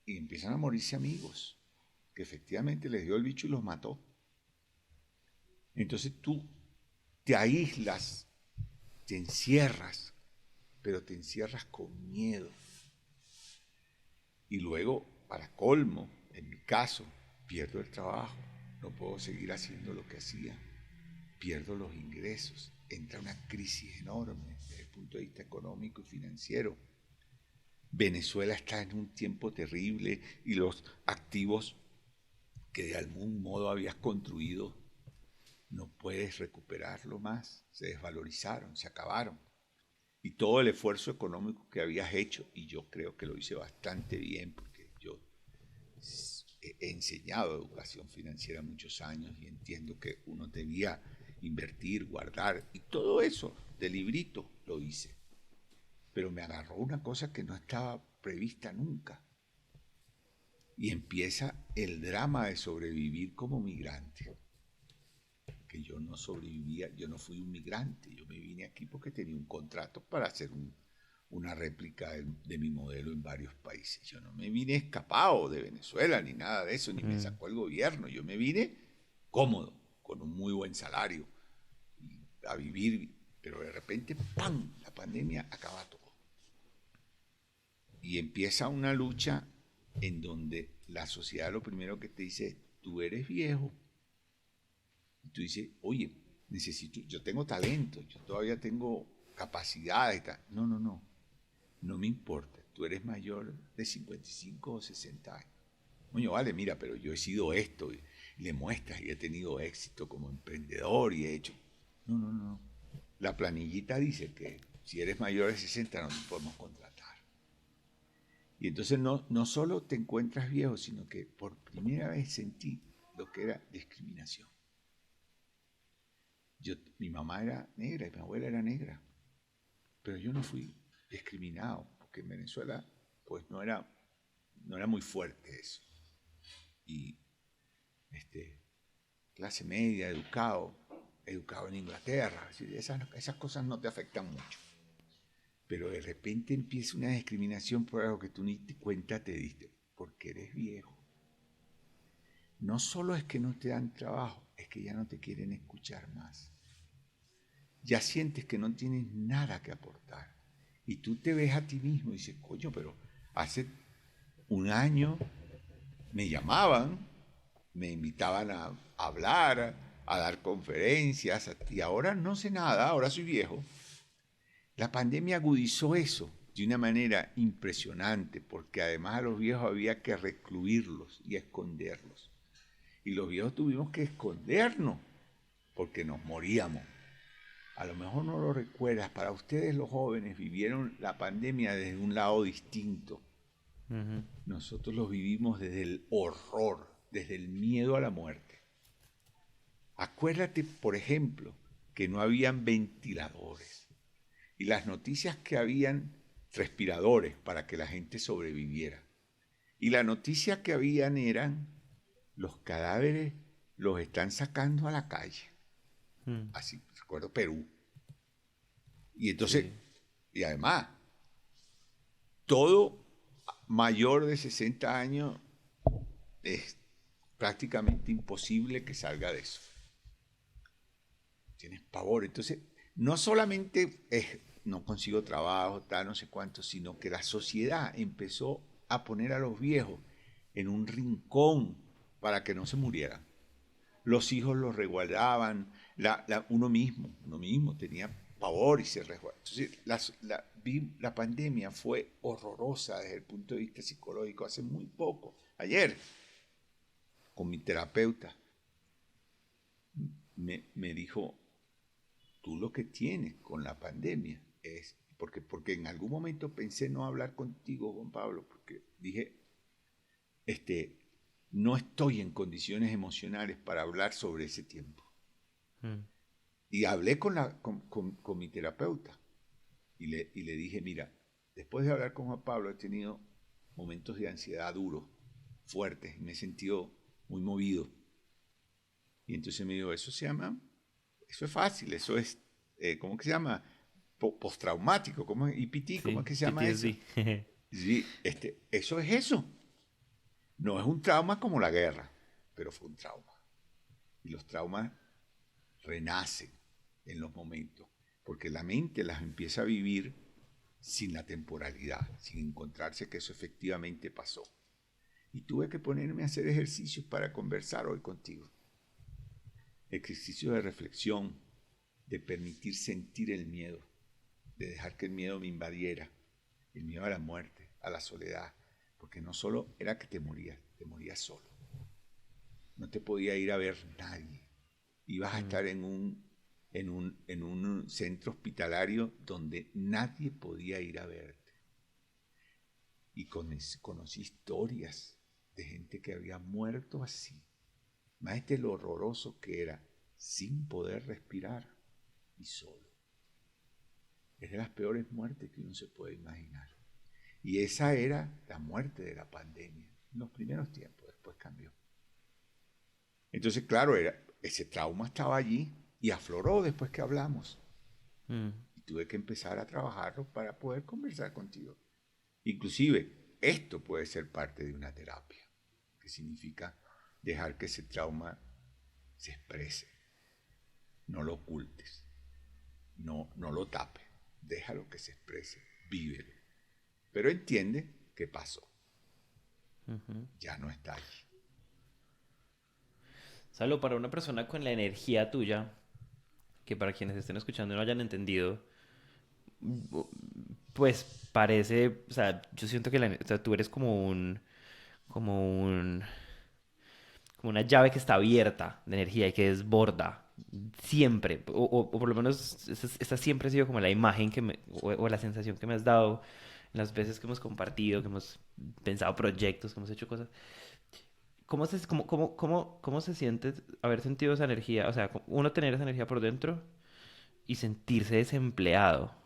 y empiezan a morirse amigos que efectivamente les dio el bicho y los mató. Entonces tú te aíslas, te encierras, pero te encierras con miedo. Y luego, para colmo, en mi caso, pierdo el trabajo, no puedo seguir haciendo lo que hacía, pierdo los ingresos, entra una crisis enorme desde el punto de vista económico y financiero. Venezuela está en un tiempo terrible y los activos que de algún modo habías construido no puedes recuperarlo más, se desvalorizaron, se acabaron. Y todo el esfuerzo económico que habías hecho, y yo creo que lo hice bastante bien, porque yo he enseñado educación financiera muchos años y entiendo que uno debía invertir, guardar, y todo eso de librito lo hice. Pero me agarró una cosa que no estaba prevista nunca. Y empieza el drama de sobrevivir como migrante. Que yo no sobrevivía, yo no fui un migrante, yo me vine aquí porque tenía un contrato para hacer una réplica de mi modelo en varios países. Yo no me vine escapado de Venezuela ni nada de eso, ni me sacó el gobierno, yo me vine cómodo, con un muy buen salario, a vivir, pero de repente, ¡pam!, la pandemia acaba todo. Y empieza una lucha en donde la sociedad lo primero que te dice, tú eres viejo. Y tú dices, oye, yo tengo talento, yo todavía tengo capacidades. No me importa, tú eres mayor de 55 o 60 años. Coño, vale, mira, pero yo he sido esto, y le muestras y he tenido éxito como emprendedor y he hecho. No. La planillita dice que si eres mayor de 60 no te podemos contratar. Y entonces no solo te encuentras viejo, sino que por primera vez sentí lo que era discriminación. Mi mamá era negra y mi abuela era negra, pero yo no fui discriminado, porque en Venezuela pues no era muy fuerte eso. Y clase media, educado en Inglaterra, esas cosas no te afectan mucho. Pero de repente empieza una discriminación por algo que tú ni te cuenta te diste, porque eres viejo. No solo es que no te dan trabajo, es que ya no te quieren escuchar más. Ya sientes que no tienes nada que aportar. Y tú te ves a ti mismo y dices, coño, pero hace un año me llamaban, me invitaban a hablar, a dar conferencias, y ahora no sé nada, ahora soy viejo. La pandemia agudizó eso de una manera impresionante, porque además a los viejos había que recluirlos y esconderlos. Y los viejos tuvimos que escondernos, porque nos moríamos. A lo mejor no lo recuerdas, para ustedes los jóvenes vivieron la pandemia desde un lado distinto. Nosotros los vivimos desde el horror, desde el miedo a la muerte. Acuérdate, por ejemplo, que no habían ventiladores y las noticias que habían respiradores para que la gente sobreviviera. Y la noticia que habían eran los cadáveres los están sacando a la calle. Así, recuerdo Perú. Y entonces, y además, todo mayor de 60 años es prácticamente imposible que salga de eso. Tienes pavor. Entonces, no solamente es no consigo trabajo, tal, no sé cuánto, sino que la sociedad empezó a poner a los viejos en un rincón para que no se murieran. Los hijos los resguardaban, uno mismo tenía pavor y se resguarda. Entonces, la pandemia fue horrorosa desde el punto de vista psicológico hace muy poco. Ayer, con mi terapeuta, me dijo, tú lo que tienes con la pandemia es, porque en algún momento pensé no hablar contigo, Juan Pablo, porque dije, no estoy en condiciones emocionales para hablar sobre ese tiempo. Mm. Y hablé con mi terapeuta y le dije, mira, después de hablar con Juan Pablo he tenido momentos de ansiedad duros, fuertes, y me he sentido muy movido. Y entonces me dijo, eso es fácil, eso es, ¿cómo que se llama? Postraumático, ¿cómo es? IPT, ¿cómo es que se llama eso? Sí, eso es eso. No es un trauma como la guerra, pero fue un trauma. Y los traumas renacen en los momentos, porque la mente las empieza a vivir sin la temporalidad, sin encontrarse que eso efectivamente pasó. Y tuve que ponerme a hacer ejercicios para conversar hoy contigo. Ejercicios de reflexión, de permitir sentir el miedo, de dejar que el miedo me invadiera, el miedo a la muerte, a la soledad, porque no solo era que te morías solo. No te podía ir a ver nadie. Ibas a estar en un centro hospitalario donde nadie podía ir a verte. Y conocí historias de gente que había muerto así. Más lo horroroso que era, sin poder respirar y solo. Es de las peores muertes que uno se puede imaginar. Y esa era la muerte de la pandemia, en los primeros tiempos, después cambió. Entonces, claro, ese trauma estaba allí y afloró después que hablamos. Y tuve que empezar a trabajarlo para poder conversar contigo. Inclusive, esto puede ser parte de una terapia, que significa dejar que ese trauma se exprese. No lo ocultes, no lo tapes, déjalo que se exprese, vívelo. Pero entiende qué pasó. Ya no está allí. Salo, para una persona con la energía tuya, que para quienes estén escuchando no hayan entendido, pues parece, o sea, yo siento que o sea, tú eres como una llave que está abierta de energía y que desborda siempre, o por lo menos esta siempre ha sido como la imagen o la sensación que me has dado en las veces que hemos compartido, que hemos pensado proyectos, que hemos hecho cosas. ¿Cómo se siente haber sentido esa energía? O sea, uno tener esa energía por dentro y sentirse desempleado.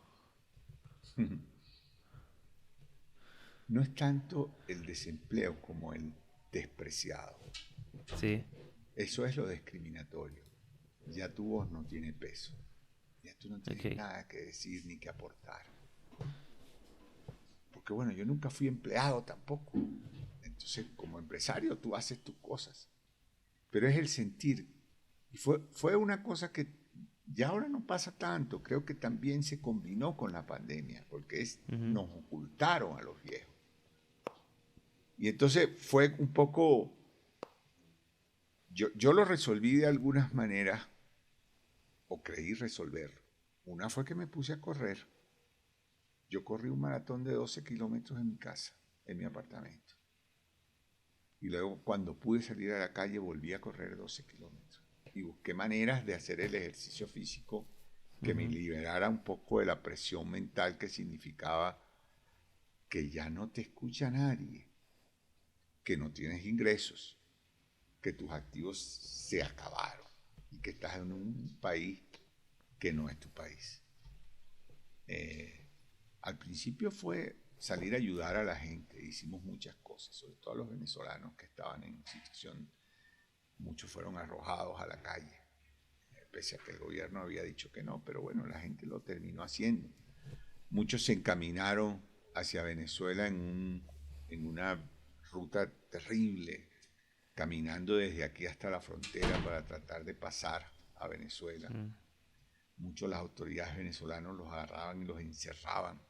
No es tanto el desempleo como el despreciado. Sí. Eso es lo discriminatorio. Ya tu voz no tiene peso. Ya tú no tienes nada que decir ni que aportar. Porque bueno, yo nunca fui empleado tampoco. Entonces, como empresario, tú haces tus cosas. Pero es el sentir. Y fue una cosa que ya ahora no pasa tanto. Creo que también se combinó con la pandemia, porque nos ocultaron a los viejos. Y entonces fue un poco... Yo lo resolví de algunas maneras, o creí resolverlo. Una fue que me puse a correr. Yo corrí un maratón de 12 kilómetros en mi casa, en mi apartamento. Y luego cuando pude salir a la calle volví a correr 12 kilómetros. Y busqué maneras de hacer el ejercicio físico que me liberara un poco de la presión mental que significaba que ya no te escucha nadie, que no tienes ingresos, que tus activos se acabaron y que estás en un país que no es tu país. Al principio fue salir a ayudar a la gente, hicimos muchas cosas, sobre todo a los venezolanos que estaban en situación, muchos fueron arrojados a la calle, pese a que el gobierno había dicho que no, pero bueno, la gente lo terminó haciendo. Muchos se encaminaron hacia Venezuela en una ruta terrible, caminando desde aquí hasta la frontera para tratar de pasar a Venezuela. Muchos las autoridades venezolanas los agarraban y los encerraban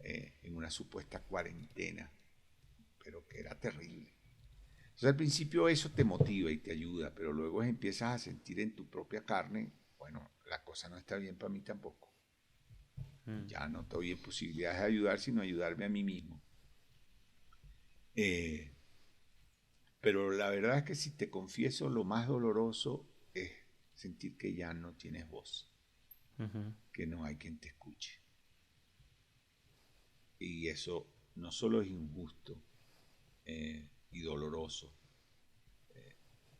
en una supuesta cuarentena, pero que era terrible. Entonces al principio eso te motiva y te ayuda, pero luego empiezas a sentir en tu propia carne bueno, la cosa no está bien para mí tampoco. Mm, Ya no estoy en posibilidades de ayudar, sino ayudarme a mí mismo. Eh, pero la verdad es que si te confieso, lo más doloroso es sentir que ya no tienes voz, ujú, que no hay quien te escuche. Y eso no solo es injusto y doloroso,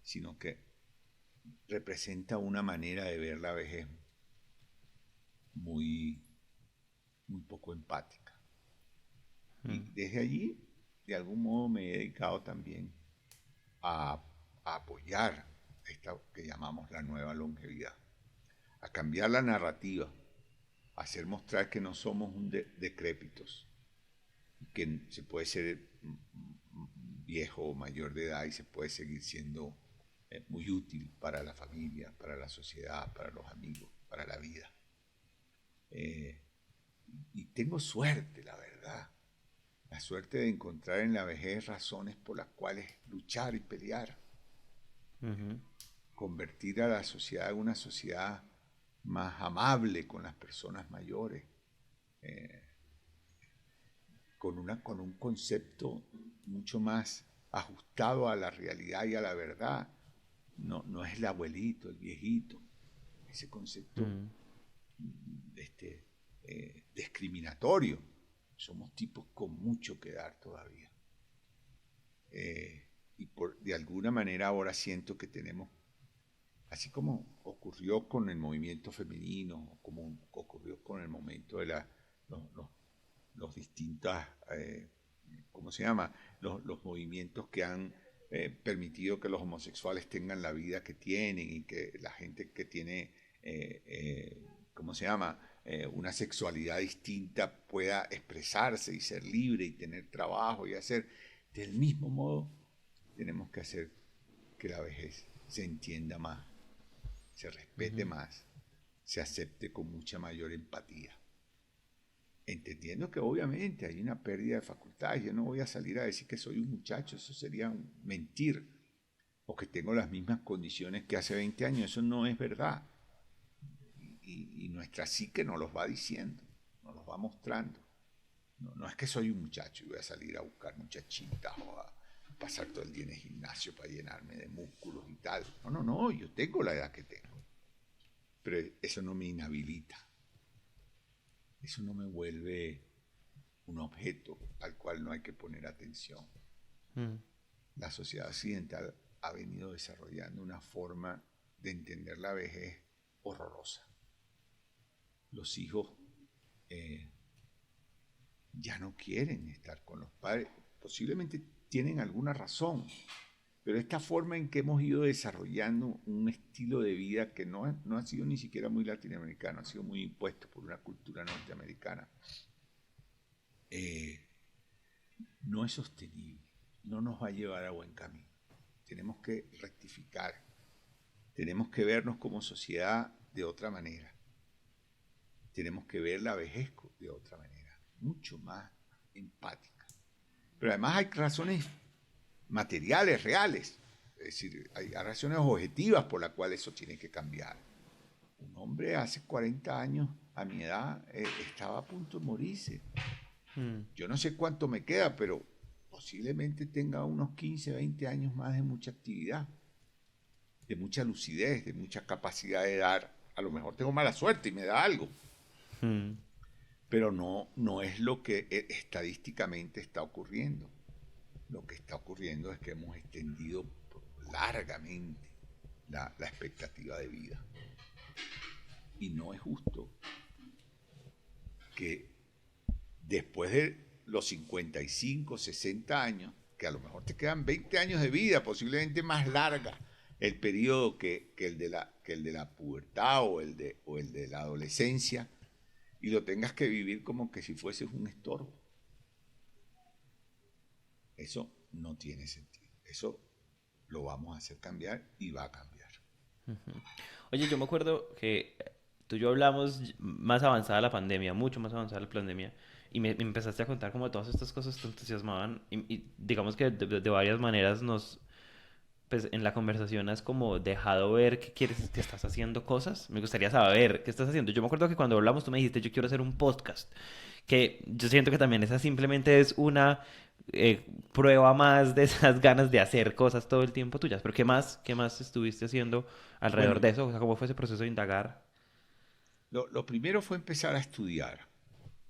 sino que representa una manera de ver la vejez muy, muy poco empática. mm, Y desde allí, de algún modo, me he dedicado también a, a apoyar esta que llamamos la nueva longevidad, a cambiar la narrativa, a hacer mostrar que no somos decrépitos, que se puede ser viejo o mayor de edad y se puede seguir siendo muy útil para la familia, para la sociedad, para los amigos, para la vida. Eh, y tengo suerte, la verdad, la suerte de encontrar en la vejez razones por las cuales luchar y pelear, ujú, convertir a la sociedad en una sociedad más amable con las personas mayores, eh, con un concepto mucho más ajustado a la realidad y a la verdad. No, no es el abuelito, el viejito, ese concepto mm, este, discriminatorio. Somos tipos con mucho que dar todavía. De alguna manera ahora siento que tenemos, así como ocurrió con el movimiento femenino, como ocurrió con el momento de los distintos, ¿cómo se llama? Los movimientos que han permitido que los homosexuales tengan la vida que tienen y que la gente que tiene, ¿cómo se llama? Una sexualidad distinta pueda expresarse y ser libre y tener trabajo y hacer. Del mismo modo, tenemos que hacer que la vejez se entienda más, se respete ujú, más, se acepte con mucha mayor empatía. Entendiendo que obviamente hay una pérdida de facultades. Yo no voy a salir a decir que soy un muchacho, eso sería mentir. O que tengo las mismas condiciones que hace 20 años, eso no es verdad. Y nuestra psique nos los va diciendo, nos los va mostrando. No, no es que soy un muchacho y voy a salir a buscar muchachitas o a pasar todo el día en el gimnasio para llenarme de músculos y tal. No, no, no, yo tengo la edad que tengo. Pero eso no me inhabilita. Eso no me vuelve un objeto al cual no hay que poner atención. mm, La sociedad occidental ha venido desarrollando una forma de entender la vejez horrorosa. Los hijos eh, ya no quieren estar con los padres, posiblemente tienen alguna razón, pero esta forma en que hemos ido desarrollando un estilo de vida que no ha sido ni siquiera muy latinoamericano, ha sido muy impuesto por una cultura norteamericana, eh, no es sostenible, no nos va a llevar a buen camino. Tenemos que rectificar, tenemos que vernos como sociedad de otra manera, tenemos que ver la vejez de otra manera, mucho más empática. Pero además hay razones materiales, reales, es decir, hay razones objetivas por las cuales eso tiene que cambiar. Un hombre hace 40 años, a mi edad, estaba a punto de morirse. mm, Yo no sé cuánto me queda, pero posiblemente tenga unos 15, 20 años más de mucha actividad, de mucha lucidez, de mucha capacidad de dar. A lo mejor tengo mala suerte y me da algo, mm, pero no, no es lo que estadísticamente está ocurriendo. Lo que está ocurriendo es que hemos extendido largamente la expectativa de vida. Y no es justo que después de los 55, 60 años, que a lo mejor te quedan 20 años de vida, posiblemente más larga el periodo que el de la pubertad o el de la adolescencia, y lo tengas que vivir como que si fueses un estorbo. Eso no tiene sentido. Eso lo vamos a hacer cambiar y va a cambiar. ujú. Oye, yo me acuerdo que tú y yo hablamos más avanzada la pandemia, mucho más avanzada la pandemia, y me empezaste a contar como todas estas cosas te entusiasmaban, y digamos que de varias maneras nos pues en la conversación has como dejado ver que quieres, que estás haciendo cosas. Me gustaría saber qué estás haciendo. Yo me acuerdo que cuando hablamos tú me dijiste, yo quiero hacer un podcast, que yo siento que también esa simplemente es una prueba más de esas ganas de hacer cosas todo el tiempo tuyas. Pero qué más estuviste haciendo alrededor Bueno, de eso? O sea, ¿cómo fue ese proceso de indagar? lo primero fue empezar a estudiar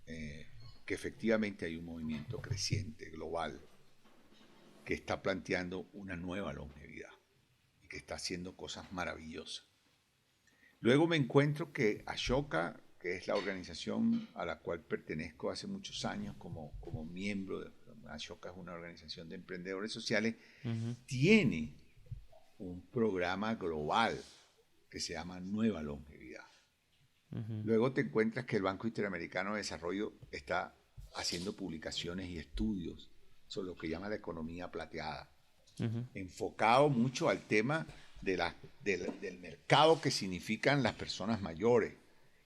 eh, que efectivamente hay un movimiento creciente global que está planteando una nueva longevidad y que está haciendo cosas maravillosas. Luego me encuentro que Ashoka, que es la organización a la cual pertenezco hace muchos años como miembro de Ashoka, es una organización de emprendedores sociales, Ujú, tiene un programa global que se llama Nueva Longevidad. ujú, Luego te encuentras que el Banco Interamericano de Desarrollo está haciendo publicaciones y estudios sobre lo que llama la economía plateada, ujú, enfocado mucho al tema del mercado que significan las personas mayores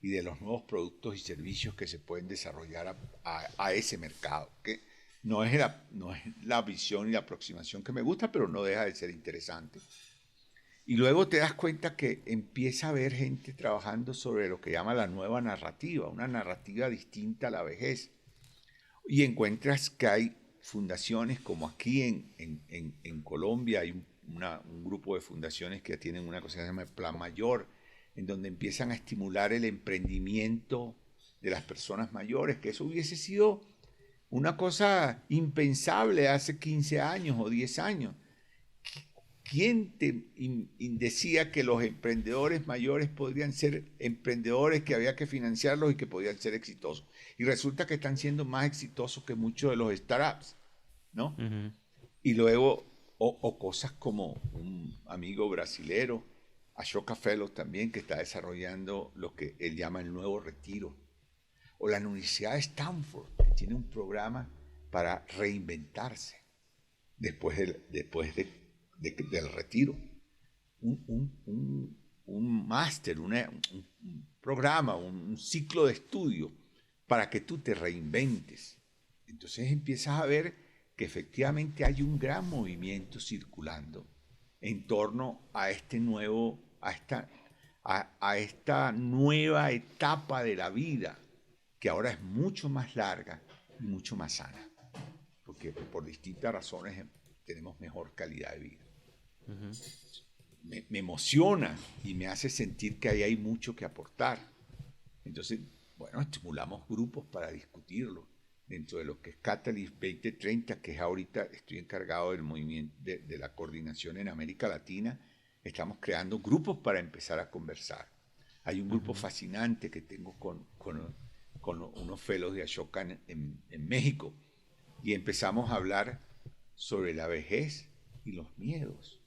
y de los nuevos productos y servicios que se pueden desarrollar a ese mercado, que no es la visión y la aproximación que me gusta, pero no deja de ser interesante. Y luego te das cuenta que empieza a haber gente trabajando sobre lo que llama la nueva narrativa, una narrativa distinta a la vejez. Y encuentras que hay fundaciones como aquí en Colombia, hay un grupo de fundaciones que tienen una cosa que se llama Plan Mayor, en donde empiezan a estimular el emprendimiento de las personas mayores, que eso hubiese sido una cosa impensable hace 15 años o 10 años. ¿Quién decía que los emprendedores mayores podrían ser emprendedores que había que financiarlos y que podían ser exitosos? Y resulta que están siendo más exitosos que muchos de los startups, ¿no? ujú, Y luego, o cosas como un amigo brasilero, Ashoka Fellows también, que está desarrollando lo que él llama el nuevo retiro. O la Universidad de Stanford, que tiene un programa para reinventarse del retiro. Un máster, un programa, un ciclo de estudio para que tú te reinventes. Entonces empiezas a ver que efectivamente hay un gran movimiento circulando en torno a este nuevo, a esta nueva etapa de la vida, que ahora es mucho más larga y mucho más sana, porque por distintas razones tenemos mejor calidad de vida. ujú. Me emociona y me hace sentir que ahí hay mucho que aportar. Entonces, bueno, estimulamos grupos para discutirlo. Dentro de lo que es Catalyst 2030, que es ahorita estoy encargado del movimiento de la coordinación en América Latina, estamos creando grupos para empezar a conversar. Hay un grupo Ujú, fascinante que tengo con unos fellows de Ashoka en México y empezamos a hablar sobre la vejez y los miedos.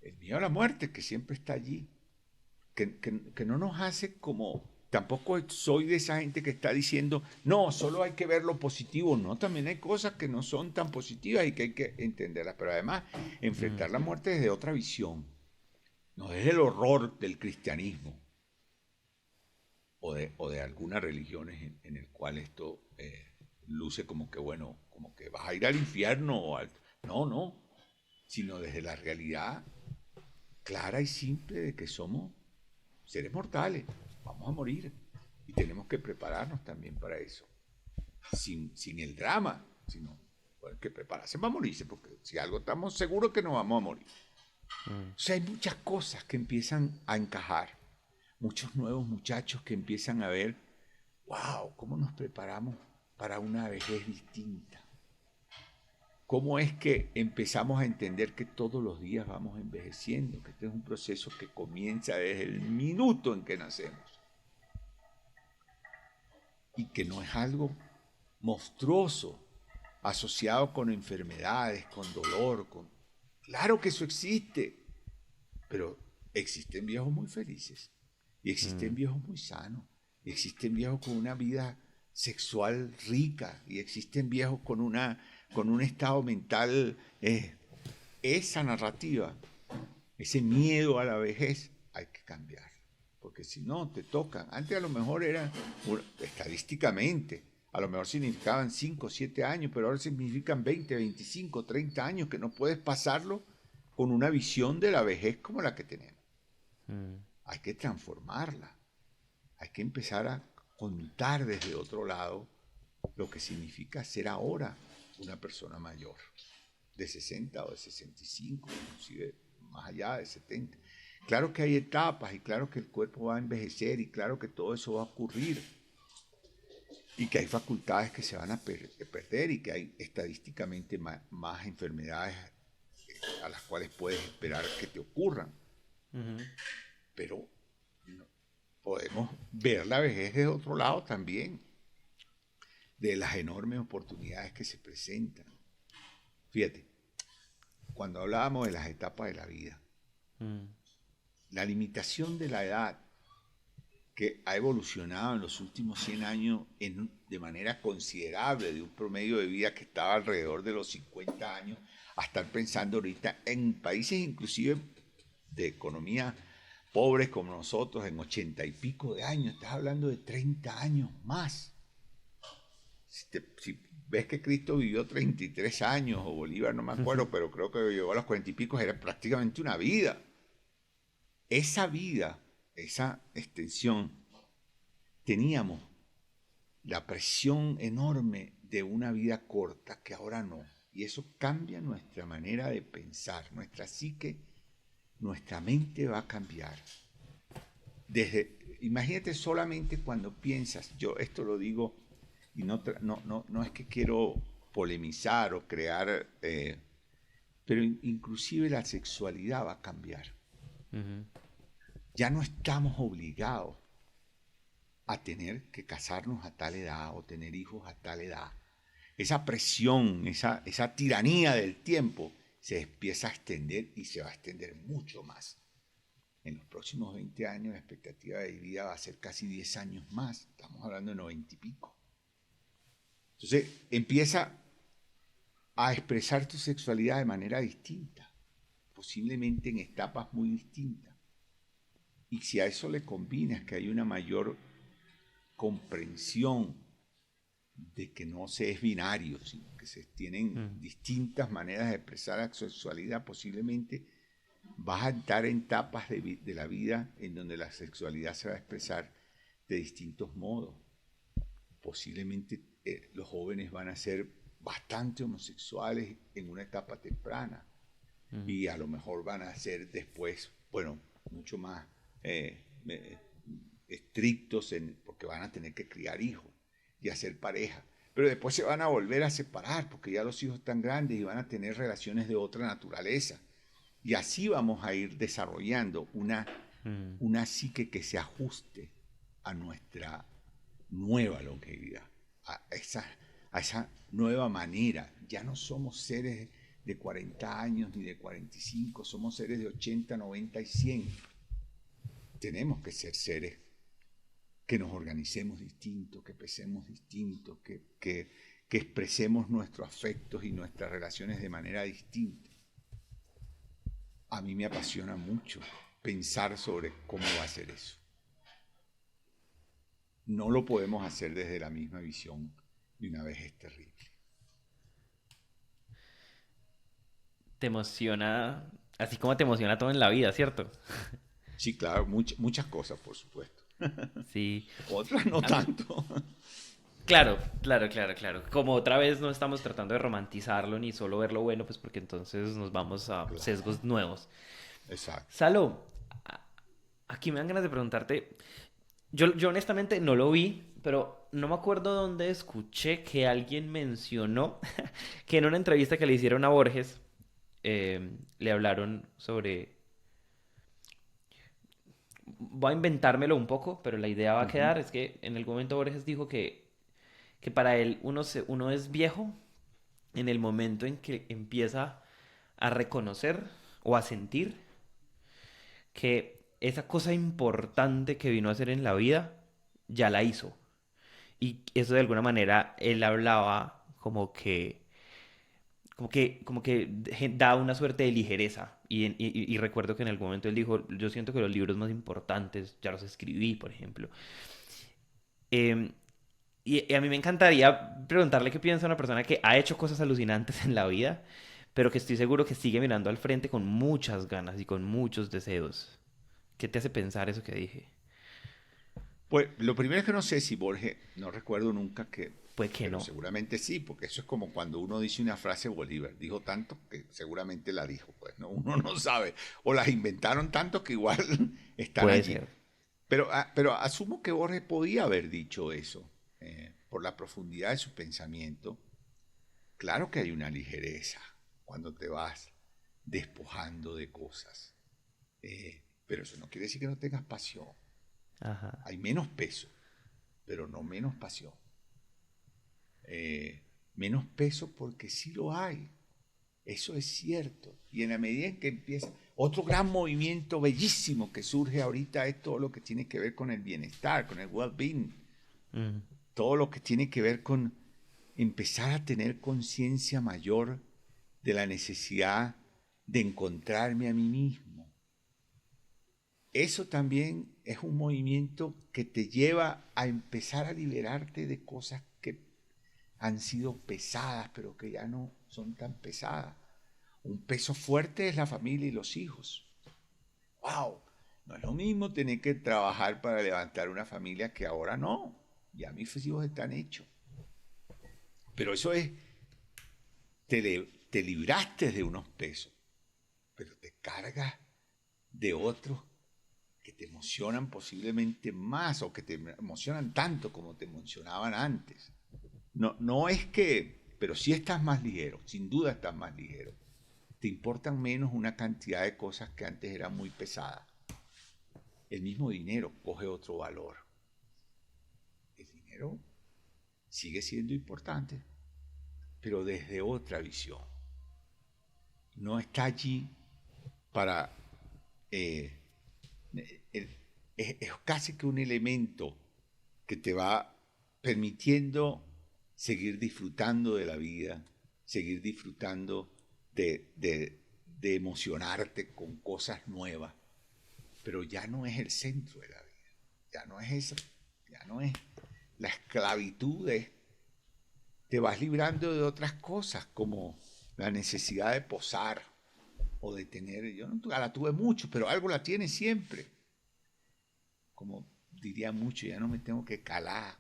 El miedo a la muerte que siempre está allí, que no nos hace como... Tampoco soy de esa gente que está diciendo, no, solo hay que ver lo positivo. No, también hay cosas que no son tan positivas y que hay que entenderlas. Pero además, ujú. enfrentar la muerte desde otra visión, no desde el horror del cristianismo o de algunas religiones en el cual esto luce como que, bueno, como que vas a ir al infierno o al... No, no, sino desde la realidad clara y simple de que somos seres mortales, vamos a morir y tenemos que prepararnos también para eso, sin el drama, sino bueno, que prepararse para morirse, porque si algo estamos seguros que no vamos a morir. Mm, O sea, hay muchas cosas que empiezan a encajar, muchos nuevos muchachos que empiezan a ver, wow, ¿cómo nos preparamos para una vejez distinta? ¿Cómo es que empezamos a entender que todos los días vamos envejeciendo? Que este es un proceso que comienza desde el minuto en que nacemos y que no es algo monstruoso asociado con enfermedades, con dolor, con... Claro que eso existe, pero existen viejos muy felices y existen mm, viejos muy sanos y existen viejos con una vida sexual rica y existen viejos con un estado mental esa narrativa, ese miedo a la vejez, hay que cambiar. Porque si no, te tocan. Antes a lo mejor era, estadísticamente, a lo mejor significaban 5 o 7 años, pero ahora significan 20, 25, 30 años que no puedes pasarlo con una visión de la vejez como la que tenemos. Mm, Hay que transformarla. Hay que empezar a contar desde otro lado lo que significa ser ahora una persona mayor, de 60 o de 65, inclusive más allá de 70. Claro que hay etapas y claro que el cuerpo va a envejecer y claro que todo eso va a ocurrir y que hay facultades que se van a perder y que hay estadísticamente más enfermedades a las cuales puedes esperar que te ocurran. ujú, Pero no, podemos ver la vejez de otro lado también, de las enormes oportunidades que se presentan. Fíjate, cuando hablábamos de las etapas de la vida, mm, la limitación de la edad que ha evolucionado en los últimos 100 años de manera considerable, de un promedio de vida que estaba alrededor de los 50 años, a estar pensando ahorita en países inclusive de economía pobres como nosotros, en 80 y pico de años, estás hablando de 30 años más. Si ves que Cristo vivió 33 años, o Bolívar, no me acuerdo, pero creo que llegó a los 40 y pico, era prácticamente una vida. Esa vida, esa extensión, teníamos la presión enorme de una vida corta que ahora no. Y eso cambia nuestra manera de pensar, nuestra psique, nuestra mente va a cambiar. Imagínate solamente cuando piensas, yo esto lo digo y no es que quiero polemizar o crear, pero inclusive la sexualidad va a cambiar. ujú, Ya no estamos obligados a tener que casarnos a tal edad o tener hijos a tal edad. Esa presión, esa tiranía del tiempo se empieza a extender y se va a extender mucho más. En los próximos 20 años la expectativa de vida va a ser casi 10 años más. Estamos hablando de 90 y pico. Entonces empieza a expresar tu sexualidad de manera distinta, posiblemente en etapas muy distintas. Y si a eso le combinas que hay una mayor comprensión de que no se es binario, sino que se tienen mm. distintas maneras de expresar la sexualidad, posiblemente vas a estar en etapas de la vida en donde la sexualidad se va a expresar de distintos modos. Posiblemente los jóvenes van a ser bastante homosexuales en una etapa temprana y a lo mejor van a ser después, bueno, mucho más estrictos porque van a tener que criar hijos y hacer pareja. Pero después se van a volver a separar porque ya los hijos están grandes y van a tener relaciones de otra naturaleza. Y así vamos a ir desarrollando una psique que se ajuste a nuestra nueva longevidad, a esa nueva manera. Ya no somos seres de 40 años ni de 45, somos seres de 80, 90 y 100. Tenemos que ser seres que nos organicemos distinto, que pensemos distinto, que expresemos nuestros afectos y nuestras relaciones de manera distinta. A mí me apasiona mucho pensar sobre cómo va a ser eso. No lo podemos hacer desde la misma visión de una vejez terrible. Te emociona, así como te emociona todo en la vida, ¿cierto? Sí, claro, muchas cosas, por supuesto. Sí. Otras no A mí, tanto. claro, claro, claro, claro. Como otra vez no estamos tratando de romantizarlo ni solo ver lo bueno, pues porque entonces nos vamos a Claro, sesgos nuevos. exacto. Salo, a- aquí me dan ganas de preguntarte. Yo honestamente no lo vi, pero no me acuerdo dónde escuché que alguien mencionó que en una entrevista que le hicieron a Borges, le hablaron sobre... Voy a inventármelo un poco, pero la idea va a Ujú. quedar, es que en algún momento Borges dijo que para él uno es viejo en el momento en que empieza a reconocer o a sentir que esa cosa importante que vino a hacer en la vida ya la hizo. Y eso de alguna manera él hablaba como que da una suerte de ligereza. Y recuerdo que en algún momento él dijo, yo siento que los libros más importantes ya los escribí, por ejemplo. Em, y a mí me encantaría preguntarle qué piensa una persona que ha hecho cosas alucinantes en la vida, pero que estoy seguro que sigue mirando al frente con muchas ganas y con muchos deseos. ¿Qué te hace pensar eso que dije? Pues lo primero es que no sé si Borges, no recuerdo nunca que, Pues que pero no. seguramente sí, porque eso es como cuando uno dice una frase Bolívar, dijo tanto que seguramente la dijo, pues no, uno no sabe, o las inventaron tanto que igual están Puede allí. ser. Pero asumo que Borges podía haber dicho eso, por la profundidad de su pensamiento. Claro que hay una ligereza cuando te vas despojando de cosas, pero eso no quiere decir que no tengas pasión. Ajá. Hay menos peso, pero no menos pasión. Eh, Menos peso porque sí lo hay. Eso es cierto. Y en la medida en que empieza, otro gran movimiento bellísimo que surge ahorita es todo lo que tiene que ver con el bienestar, con el well-being, Mm, todo lo que tiene que ver con empezar a tener conciencia mayor de la necesidad de encontrarme a mí mismo. Eso también es un movimiento que te lleva a empezar a liberarte de cosas que han sido pesadas, pero que ya no son tan pesadas. Un peso fuerte es la familia y los hijos. ¡Wow! No es lo mismo tener que trabajar para levantar una familia que ahora no. Ya mis hijos están hechos. Pero eso es, te libraste de unos pesos, pero te cargas de otros que te emocionan posiblemente más o que te emocionan tanto como te emocionaban antes. No, no es que, pero sí estás más ligero, sin duda estás más ligero. Te importan menos una cantidad de cosas que antes eran muy pesadas. El mismo dinero coge otro valor. El dinero sigue siendo importante, pero desde otra visión. No está allí para... eh, es casi que un elemento que te va permitiendo seguir disfrutando de la vida, seguir disfrutando de emocionarte con cosas nuevas, pero ya no es el centro de la vida, ya no es eso, ya no es la esclavitud, te vas librando de otras cosas como la necesidad de posar o de tener, yo no la tuve mucho, pero algo la tiene siempre, como diría mucho, ya no me tengo que calar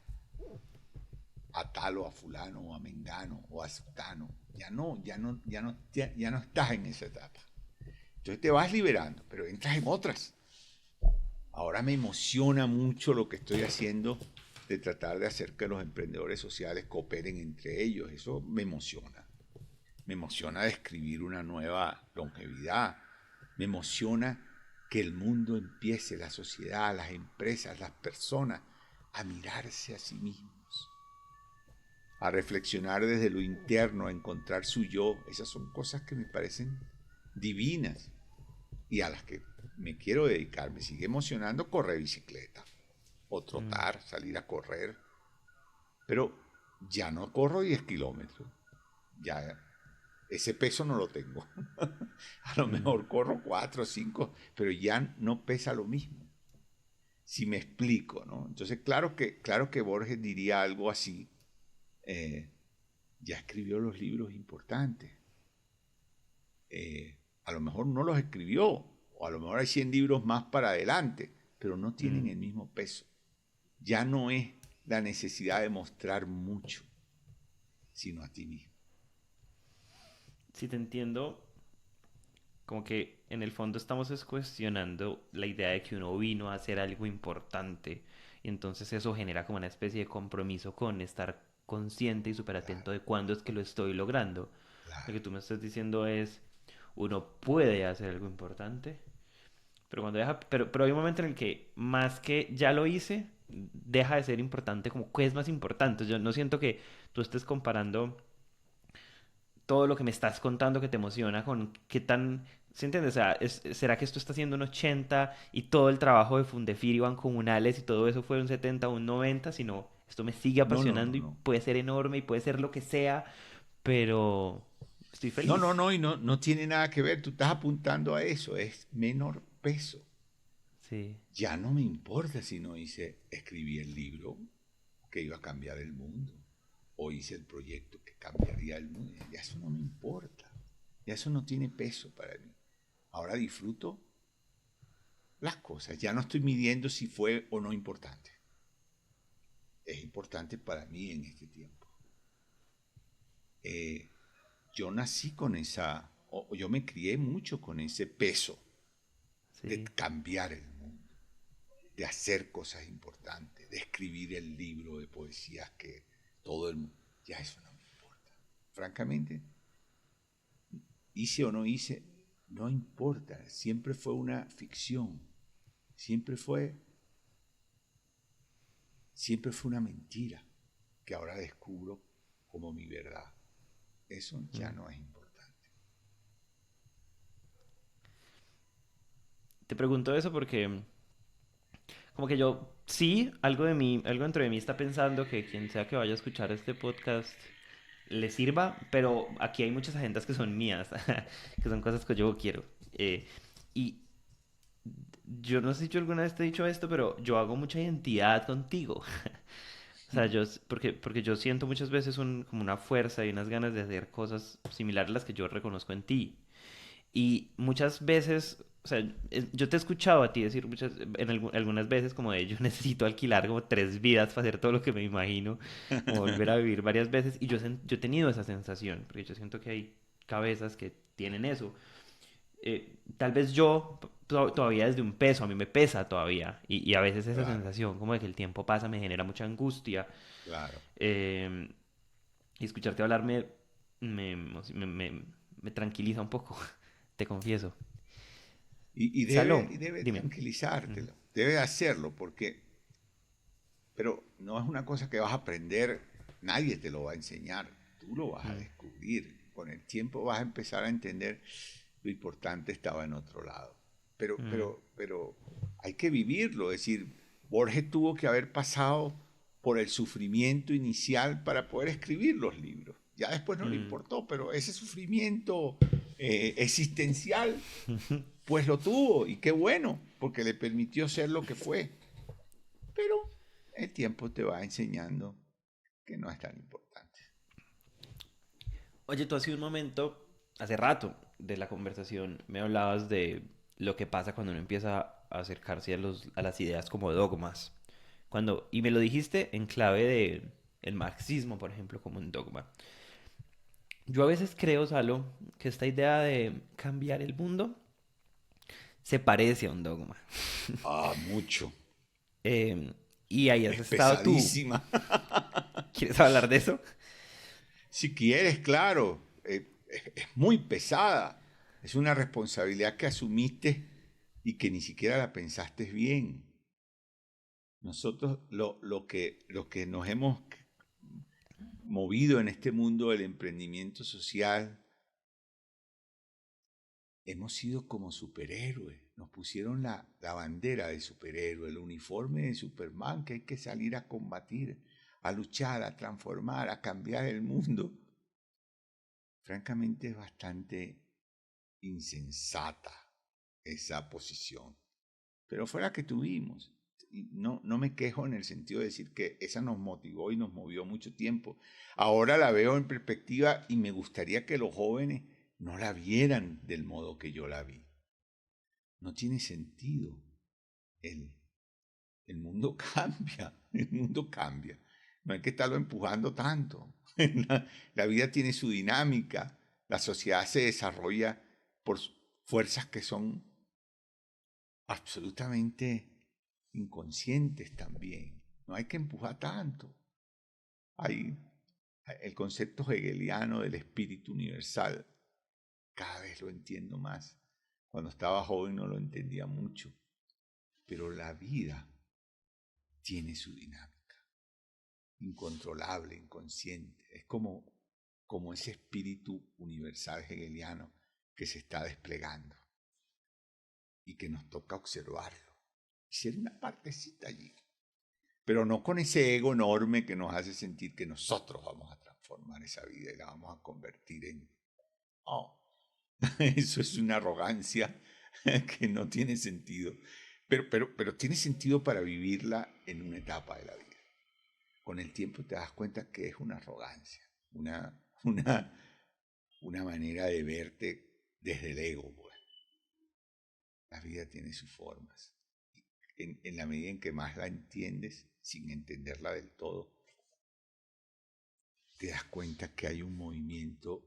a tal o a fulano o a mengano o a sutano. Ya no estás en esa etapa. Entonces te vas liberando, pero entras en otras. Ahora me emociona mucho lo que estoy haciendo de tratar de hacer que los emprendedores sociales cooperen entre ellos. Eso me emociona. Me emociona describir una nueva longevidad. Me emociona que el mundo empiece, la sociedad, las empresas, las personas, a mirarse a sí mismos, a reflexionar desde lo interno, a encontrar su yo. Esas son cosas que me parecen divinas y a las que me quiero dedicar. Me sigue emocionando correr bicicleta o mm, trotar, salir a correr, pero ya no corro 10 kilómetros. Ya ese peso no lo tengo. A lo mm. mejor corro 4 o 5, pero ya no pesa lo mismo. Si me explico, ¿no? Entonces, claro que Borges diría algo así. eh, ya escribió los libros importantes. A lo mejor no los escribió, o a lo mejor hay 100 libros más para adelante, pero no tienen Mm. el mismo peso. Ya no es la necesidad de mostrar mucho, sino a ti mismo. Si te entiendo, como que en el fondo estamos cuestionando la idea de que uno vino a hacer algo importante y entonces eso genera como una especie de compromiso con estar consciente y súper atento Claro, de cuándo es que lo estoy logrando. Lo que claro. tú me estás diciendo es, uno puede hacer algo importante, pero cuando deja, pero hay un momento en el que más que ya lo hice, deja de ser importante, como qué es más importante. Yo no siento que tú estés comparando todo lo que me estás contando que te emociona con qué tan... ¿Se entiende? O sea, ¿será que esto está haciendo un 80 y todo el trabajo de Fundefir y Bancomunales y todo eso fue un 70 o un 90? Sino, esto me sigue No, no, no, apasionando y no. puede ser enorme y puede ser lo que sea, pero estoy No, no, feliz. no, y no, no tiene nada que ver. Tú estás apuntando a eso, es menor peso. Sí. Ya no me importa si no escribí el libro que iba a cambiar el mundo, o hice el proyecto que cambiaría el mundo. Ya eso no me importa. Ya eso no tiene peso para mí. Ahora disfruto las cosas. Ya no estoy midiendo si fue o no importante. Es importante para mí en este tiempo. Eh, yo nací con o yo me crié mucho con ese peso de Sí. cambiar el mundo, de hacer cosas importantes, de escribir el libro de poesías que todo el mundo... Ya eso no me importa. Francamente, hice o no hice, no importa. Siempre fue una ficción. Siempre fue, siempre fue una mentira que ahora descubro como mi verdad. Eso ya Mm. no es importante. Te pregunto eso porque como que yo, sí, algo de mí, algo dentro de mí está pensando que quien sea que vaya a escuchar este podcast le sirva, pero aquí hay muchas agendas que son mías, que son cosas que yo quiero. Y yo no sé si yo alguna vez te he dicho esto, pero yo hago mucha identidad contigo. O sea, porque yo siento muchas veces como una fuerza y unas ganas de hacer cosas similares a las que yo reconozco en ti. Y muchas veces, o sea, yo te he escuchado a ti decir algunas veces como de yo necesito alquilar como 3 vidas para hacer todo lo que me imagino, como volver a vivir varias veces. Y yo he tenido esa sensación, porque yo siento que hay cabezas que tienen eso. Tal vez yo todavía desde un peso, a mí me pesa todavía. Y a veces esa Claro, sensación como de que el tiempo pasa me genera mucha angustia. claro. eh, y escucharte hablar me tranquiliza un poco, te confieso. Y Salom, debe dime. Ujú. tranquilizártelo, debe hacerlo, porque, pero no es una cosa que vas a aprender, nadie te lo va a enseñar, tú lo vas a Mm, descubrir. Con el tiempo vas a empezar a entender lo importante estaba en otro lado. mm, Pero hay que vivirlo, es decir, Borges tuvo que haber pasado por el sufrimiento inicial para poder escribir los libros. Ya después no le mm. importó, pero ese sufrimiento existencial pues lo tuvo y qué bueno, porque le permitió ser lo que fue. Pero el tiempo te va enseñando que no es tan importante. Oye, tú hace un momento, hace rato de la conversación, me hablabas de lo que pasa cuando uno empieza a acercarse a las ideas como dogmas. Y me lo dijiste en clave de el marxismo, por ejemplo, como un dogma. Yo a veces creo, Salo, que esta idea de cambiar el mundo se parece a un dogma. Ah, mucho. Eh, y ahí has Es estado tú. pesadísima. ¿Quieres hablar de eso? Si quieres, claro, es muy pesada. Es una responsabilidad que asumiste y que ni siquiera la pensaste bien. Nosotros lo que nos hemos movido en este mundo del emprendimiento social, hemos sido como superhéroes. Nos pusieron la bandera de superhéroe, el uniforme de Superman que hay que salir a combatir, a luchar, a transformar, a cambiar el mundo. Francamente es bastante insensata esa posición, pero fue la que tuvimos. Y no me quejo en el sentido de decir que esa nos motivó y nos movió mucho tiempo. Ahora la veo en perspectiva y me gustaría que los jóvenes no la vieran del modo que yo la vi. No tiene sentido. El, el mundo cambia, el mundo cambia. No hay que estarlo empujando tanto. La vida tiene su dinámica, la sociedad se desarrolla por fuerzas que son absolutamente inconscientes también. No hay que empujar tanto. Hay el concepto hegeliano del espíritu universal. Cada vez lo entiendo más. Cuando estaba joven no lo entendía mucho. Pero la vida tiene su dinámica, incontrolable, inconsciente. Es como ese espíritu universal hegeliano que se está desplegando y que nos toca observarlo. Y ser una partecita allí. Pero no con ese ego enorme que nos hace sentir que nosotros vamos a transformar esa vida y la vamos a convertir en... Oh, eso es una arrogancia que no tiene sentido. Pero tiene sentido para vivirla en una etapa de la vida. Con el tiempo te das cuenta que es una arrogancia, una, una manera de verte desde el ego, pues. La vida tiene sus formas. En la medida en que más la entiendes, sin entenderla del todo, te das cuenta que hay un movimiento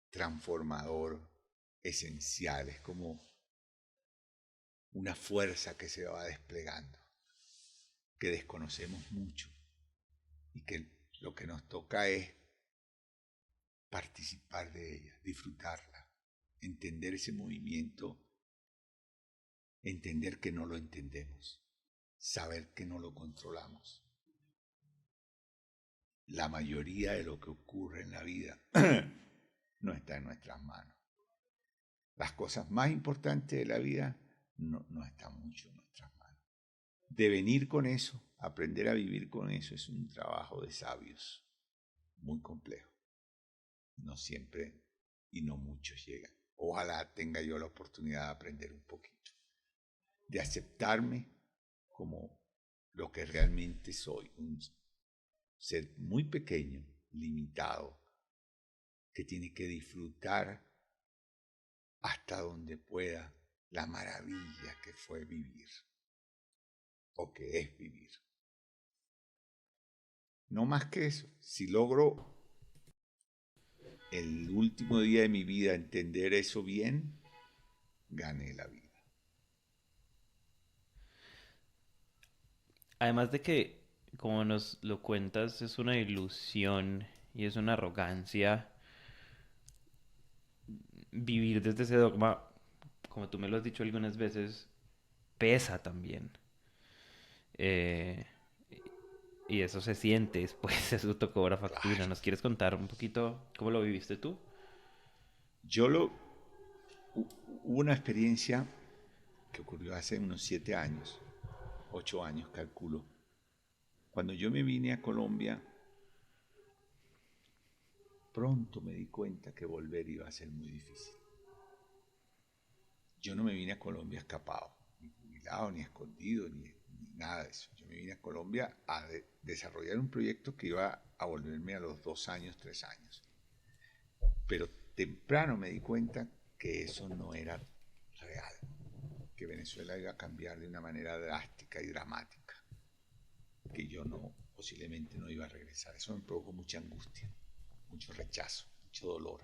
transformador esencial. Es como una fuerza que se va desplegando, que desconocemos mucho y que lo que nos toca es participar de ella, disfrutarla, entender ese movimiento, entender que no lo entendemos, saber que no lo controlamos. La mayoría de lo que ocurre en la vida no está en nuestras manos. Las cosas más importantes de la vida no están mucho en nuestras manos. Devenir con eso, aprender a vivir con eso, es un trabajo de sabios, muy complejo. No siempre y no muchos llegan. Ojalá tenga yo la oportunidad de aprender un poquito, de aceptarme como lo que realmente soy, un ser muy pequeño, limitado, que tiene que disfrutar hasta donde pueda la maravilla que fue vivir, o que es vivir. No más que eso. Si logro el último día de mi vida entender eso bien, gané la vida. Además de que, como nos lo cuentas, es una ilusión y es una arrogancia vivir desde ese dogma, como tú me lo has dicho algunas veces, pesa también. Eh, y eso se siente después, eso te cobra factura. Claro. ¿Nos quieres contar un poquito cómo lo viviste tú? Hubo una experiencia que ocurrió hace unos 7 años, 8 años calculo. Cuando yo me vine a Colombia, pronto me di cuenta que volver iba a ser muy difícil. Yo no me vine a Colombia escapado, ni jubilado, ni escondido, ni nada de eso. Yo me vine a Colombia a desarrollar un proyecto que iba a volverme a los 2 años, 3 años. Pero temprano me di cuenta que eso no era real, que Venezuela iba a cambiar de una manera drástica y dramática, que yo posiblemente no iba a regresar. Eso me provocó mucha angustia, mucho rechazo, mucho dolor.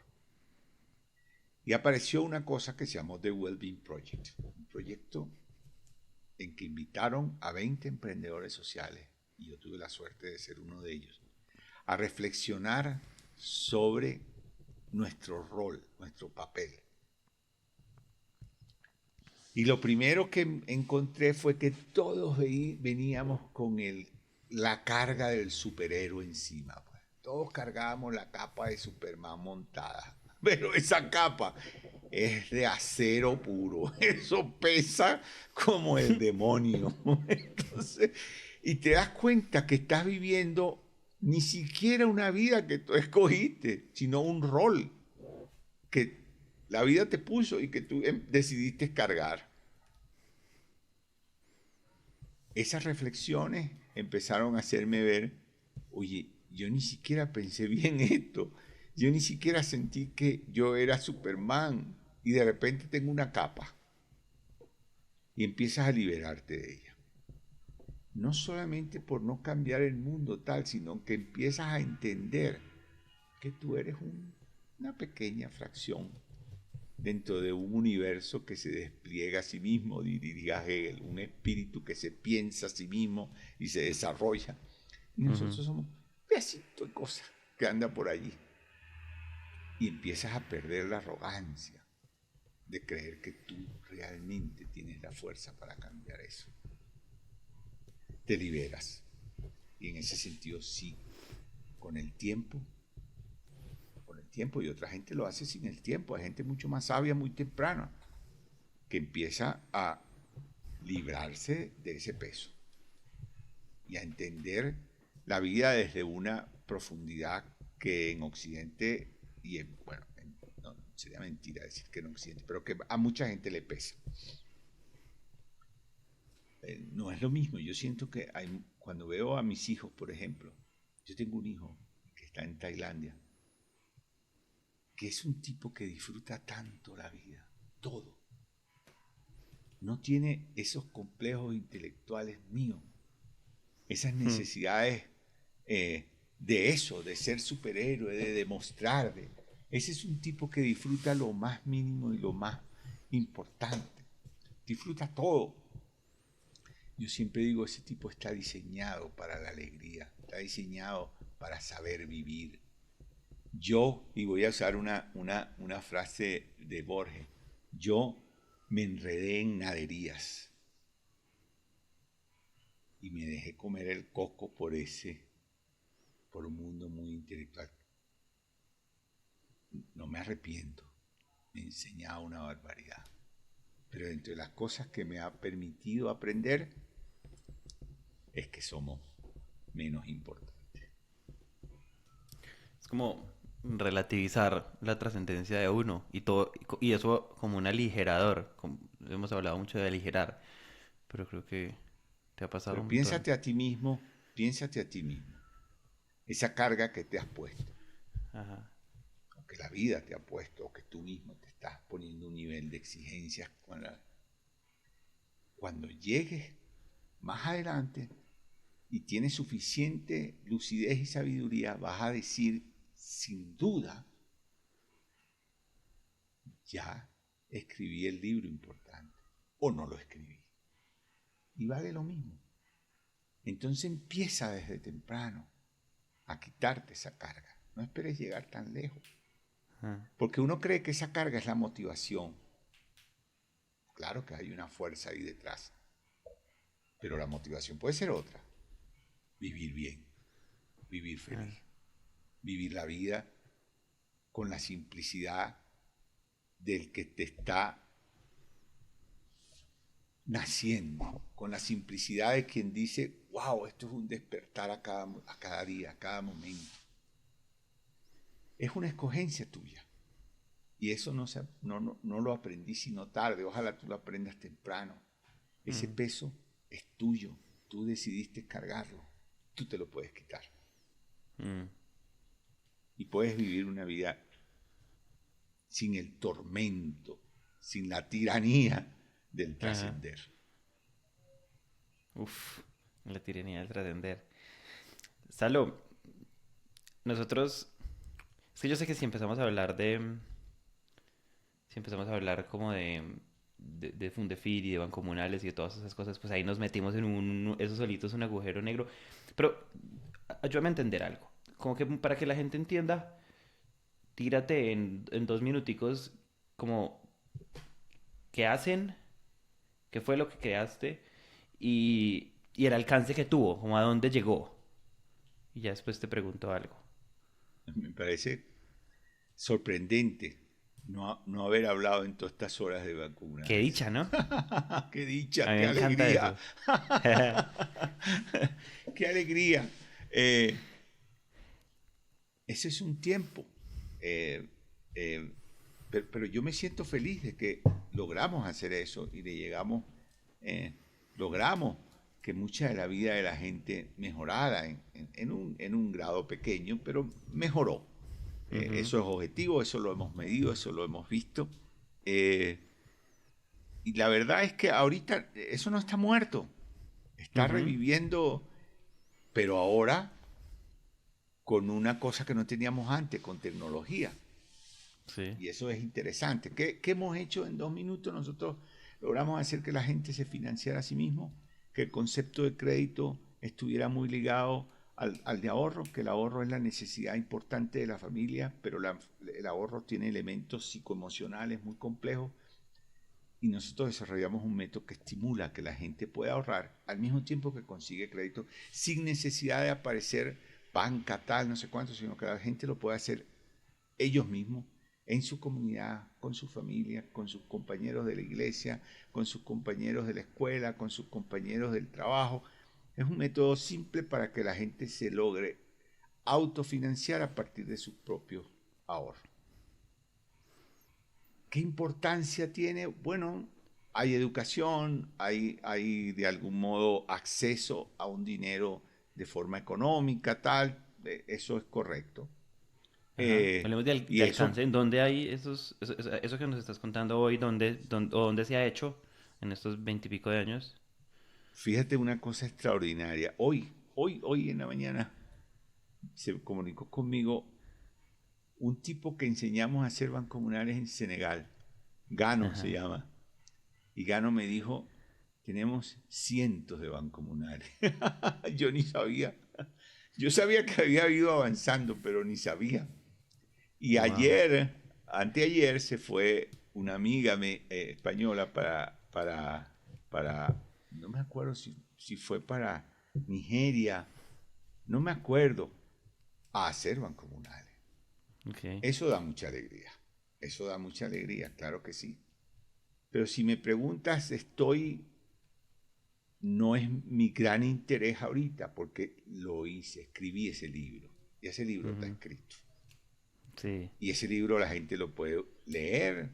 Y apareció una cosa que se llamó The Wellbeing Project, un proyecto en que invitaron a 20 emprendedores sociales, y yo tuve la suerte de ser uno de ellos, a reflexionar sobre nuestro rol, nuestro papel. Y lo primero que encontré fue que todos veníamos con la carga del superhéroe encima. Pues. Todos cargábamos la capa de Superman montada. Pero esa capa es de acero puro. Eso pesa como el demonio. Entonces, y te das cuenta que estás viviendo ni siquiera una vida que tú escogiste, sino un rol que la vida te puso y que tú decidiste cargar. Esas reflexiones empezaron a hacerme ver, oye, yo ni siquiera pensé bien esto, yo ni siquiera sentí que yo era Superman y de repente tengo una capa y empiezas a liberarte de ella. No solamente por no cambiar el mundo tal, sino que empiezas a entender que tú eres una pequeña fracción dentro de un universo que se despliega a sí mismo, diría Hegel, un espíritu que se piensa a sí mismo y se desarrolla. Y nosotros somos un pedacito de cosa que anda por allí. Y empiezas a perder la arrogancia de creer que tú realmente tienes la fuerza para cambiar eso. Te liberas. Y en ese sentido sí, con el tiempo, y otra gente lo hace sin el tiempo, hay gente mucho más sabia muy temprana que empieza a librarse de ese peso y a entender la vida desde una profundidad que en Occidente, bueno, no, sería mentira decir que en Occidente, pero que a mucha gente le pesa. No es lo mismo, yo siento que cuando veo a mis hijos, por ejemplo, yo tengo un hijo que está en Tailandia, que es un tipo que disfruta tanto la vida, todo. No tiene esos complejos intelectuales míos, esas Mm. necesidades de eso, de ser superhéroe, de demostrar. Ese es un tipo que disfruta lo más mínimo y lo más importante. Disfruta todo. Yo siempre digo, ese tipo está diseñado para la alegría, está diseñado para saber vivir. Yo, y voy a usar una frase de Borges, yo me enredé en naderías y me dejé comer el coco por un mundo muy intelectual. No me arrepiento, me he enseñado una barbaridad. Pero entre las cosas que me ha permitido aprender es que somos menos importantes. Es como relativizar la trascendencia de uno y todo, y eso como un aligerador. Hemos hablado mucho de aligerar, pero creo que te ha pasado Pero un montón. piénsate a ti mismo, esa carga que te has puesto, Ajá. o que la vida te ha puesto, o que tú mismo te estás poniendo un nivel de exigencias cuando llegues más adelante y tienes suficiente lucidez y sabiduría, vas a decir sin duda, ya escribí el libro importante, o no lo escribí. Y vale lo mismo. Entonces empieza desde temprano a quitarte esa carga. No esperes llegar tan lejos. Ajá. Porque uno cree que esa carga es la motivación. Claro que hay una fuerza ahí detrás. Pero la motivación puede ser otra. Vivir bien, vivir feliz, Ajá. vivir la vida con la simplicidad del que te está naciendo, con la simplicidad de quien dice, wow, esto es un despertar a cada día, a cada momento. Es una escogencia tuya. Y eso no lo aprendí sino tarde, ojalá tú lo aprendas temprano. Ese Mm. peso es tuyo, tú decidiste cargarlo, tú te lo puedes quitar. Mm. Y puedes vivir una vida sin el tormento, sin la tiranía del Ajá. trascender. Uf, la tiranía del trascender. Salo, nosotros, es que yo sé que si empezamos a hablar si empezamos a hablar como de Fundefir y de bancomunales y de todas esas cosas, pues ahí nos metimos en eso solito es un agujero negro. Pero ayúdame a entender algo. Como que para que la gente entienda, tírate en 2 minuticos como qué hacen, qué fue lo que creaste y el alcance que tuvo, como a dónde llegó. Y ya después te pregunto algo. Me parece sorprendente no haber hablado en todas estas horas de Qué vacunales. dicha, ¿no? ¡Qué A dicha, mí qué me encanta alegría! eso. ¡Qué alegría! Eh, Ese es un tiempo. Eh, eh, pero yo me siento feliz de que logramos hacer eso y logramos que mucha de la vida de la gente mejorara en un grado pequeño, pero mejoró. Ujú, Eso es objetivo, eso lo hemos medido, eso lo hemos visto. Eh, y la verdad es que ahorita eso no está muerto, está ujú. reviviendo, pero ahora con una cosa que no teníamos antes, con tecnología. Sí. Y eso es interesante. ¿Qué hemos hecho en 2 minutos? Nosotros logramos hacer que la gente se financiara a sí mismo, que el concepto de crédito estuviera muy ligado al de ahorro, que el ahorro es la necesidad importante de la familia, pero el ahorro tiene elementos psicoemocionales muy complejos y nosotros desarrollamos un método que estimula que la gente pueda ahorrar al mismo tiempo que consigue crédito sin necesidad de aparecer banca tal, no sé cuánto, sino que la gente lo puede hacer ellos mismos, en su comunidad, con su familia, con sus compañeros de la iglesia, con sus compañeros de la escuela, con sus compañeros del trabajo. Es un método simple para que la gente se logre autofinanciar a partir de sus propios ahorros. ¿Qué importancia tiene? Bueno, hay educación, hay de algún modo acceso a un dinero de forma económica, tal, eso es correcto. Ajá. Hablemos Y de eso, alcance. ¿En dónde hay eso que nos estás contando hoy? ¿O dónde se ha hecho en estos 20 y pico de años? fíjate una cosa extraordinaria. Hoy en la mañana se comunicó conmigo un tipo que enseñamos a hacer bancomunales en Senegal. Gano se Ajá. llama. Y Gano me dijo, tenemos cientos de bancomunales. Yo ni sabía. Yo sabía que había ido avanzando, pero ni sabía. Y Wow. anteayer, se fue una amiga española no me acuerdo si fue para Nigeria, no me acuerdo, a hacer bancomunales. Ok. Eso da mucha alegría. Eso da mucha alegría, claro que sí. Pero si me preguntas, no es mi gran interés ahorita, porque lo hice, escribí ese libro, y ese libro está Ujú. escrito. Sí. Y ese libro la gente lo puede leer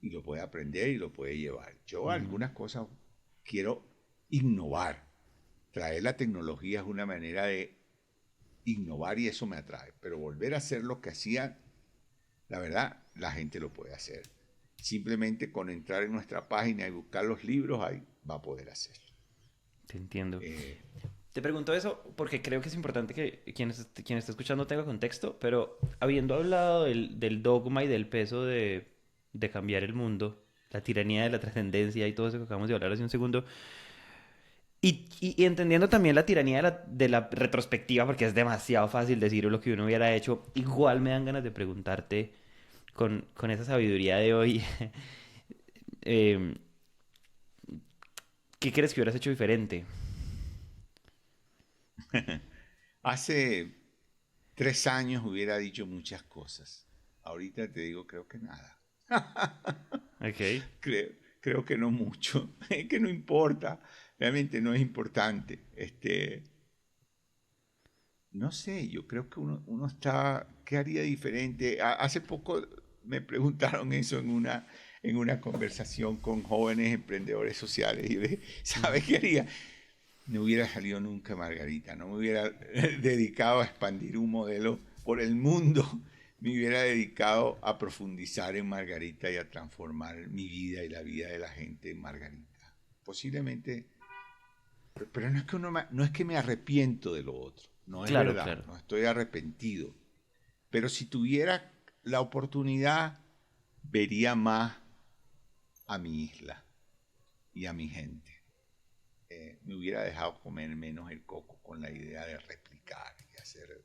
y lo puede aprender y lo puede llevar. Yo Ujú. algunas cosas quiero innovar. Traer la tecnología es una manera de innovar y eso me atrae. Pero volver a hacer lo que hacía, la verdad, la gente lo puede hacer. Simplemente con entrar en nuestra página y buscar los libros, ahí va a poder hacerlo. Te entiendo. Eh, Te pregunto eso porque creo que es importante que quien esté escuchando tenga contexto, pero habiendo hablado del dogma y del peso de cambiar el mundo, la tiranía de la trascendencia y todo eso que acabamos de hablar hace un segundo, y entendiendo también la tiranía de la retrospectiva, porque es demasiado fácil decir lo que uno hubiera hecho, igual me dan ganas de preguntarte con esa sabiduría de hoy, eh, ¿qué crees que hubieras hecho diferente? Hace 3 años hubiera dicho muchas cosas. Ahorita te digo, creo que nada. Ok. Creo, creo que no mucho. Es que no importa. Realmente no es importante. No sé, yo creo que uno está, ¿qué haría diferente? Hace poco me preguntaron eso en una conversación con jóvenes emprendedores sociales y ¿sabes Ujú. qué haría? No hubiera salido nunca Margarita, no me hubiera dedicado a expandir un modelo por el mundo, me hubiera dedicado a profundizar en Margarita y a transformar mi vida y la vida de la gente en Margarita. Posiblemente, pero no es que me arrepiento de lo otro, no es Claro, verdad, claro. no estoy arrepentido. Pero si tuviera la oportunidad, vería más a mi isla y a mi gente. Me hubiera dejado comer menos el coco con la idea de replicar y hacer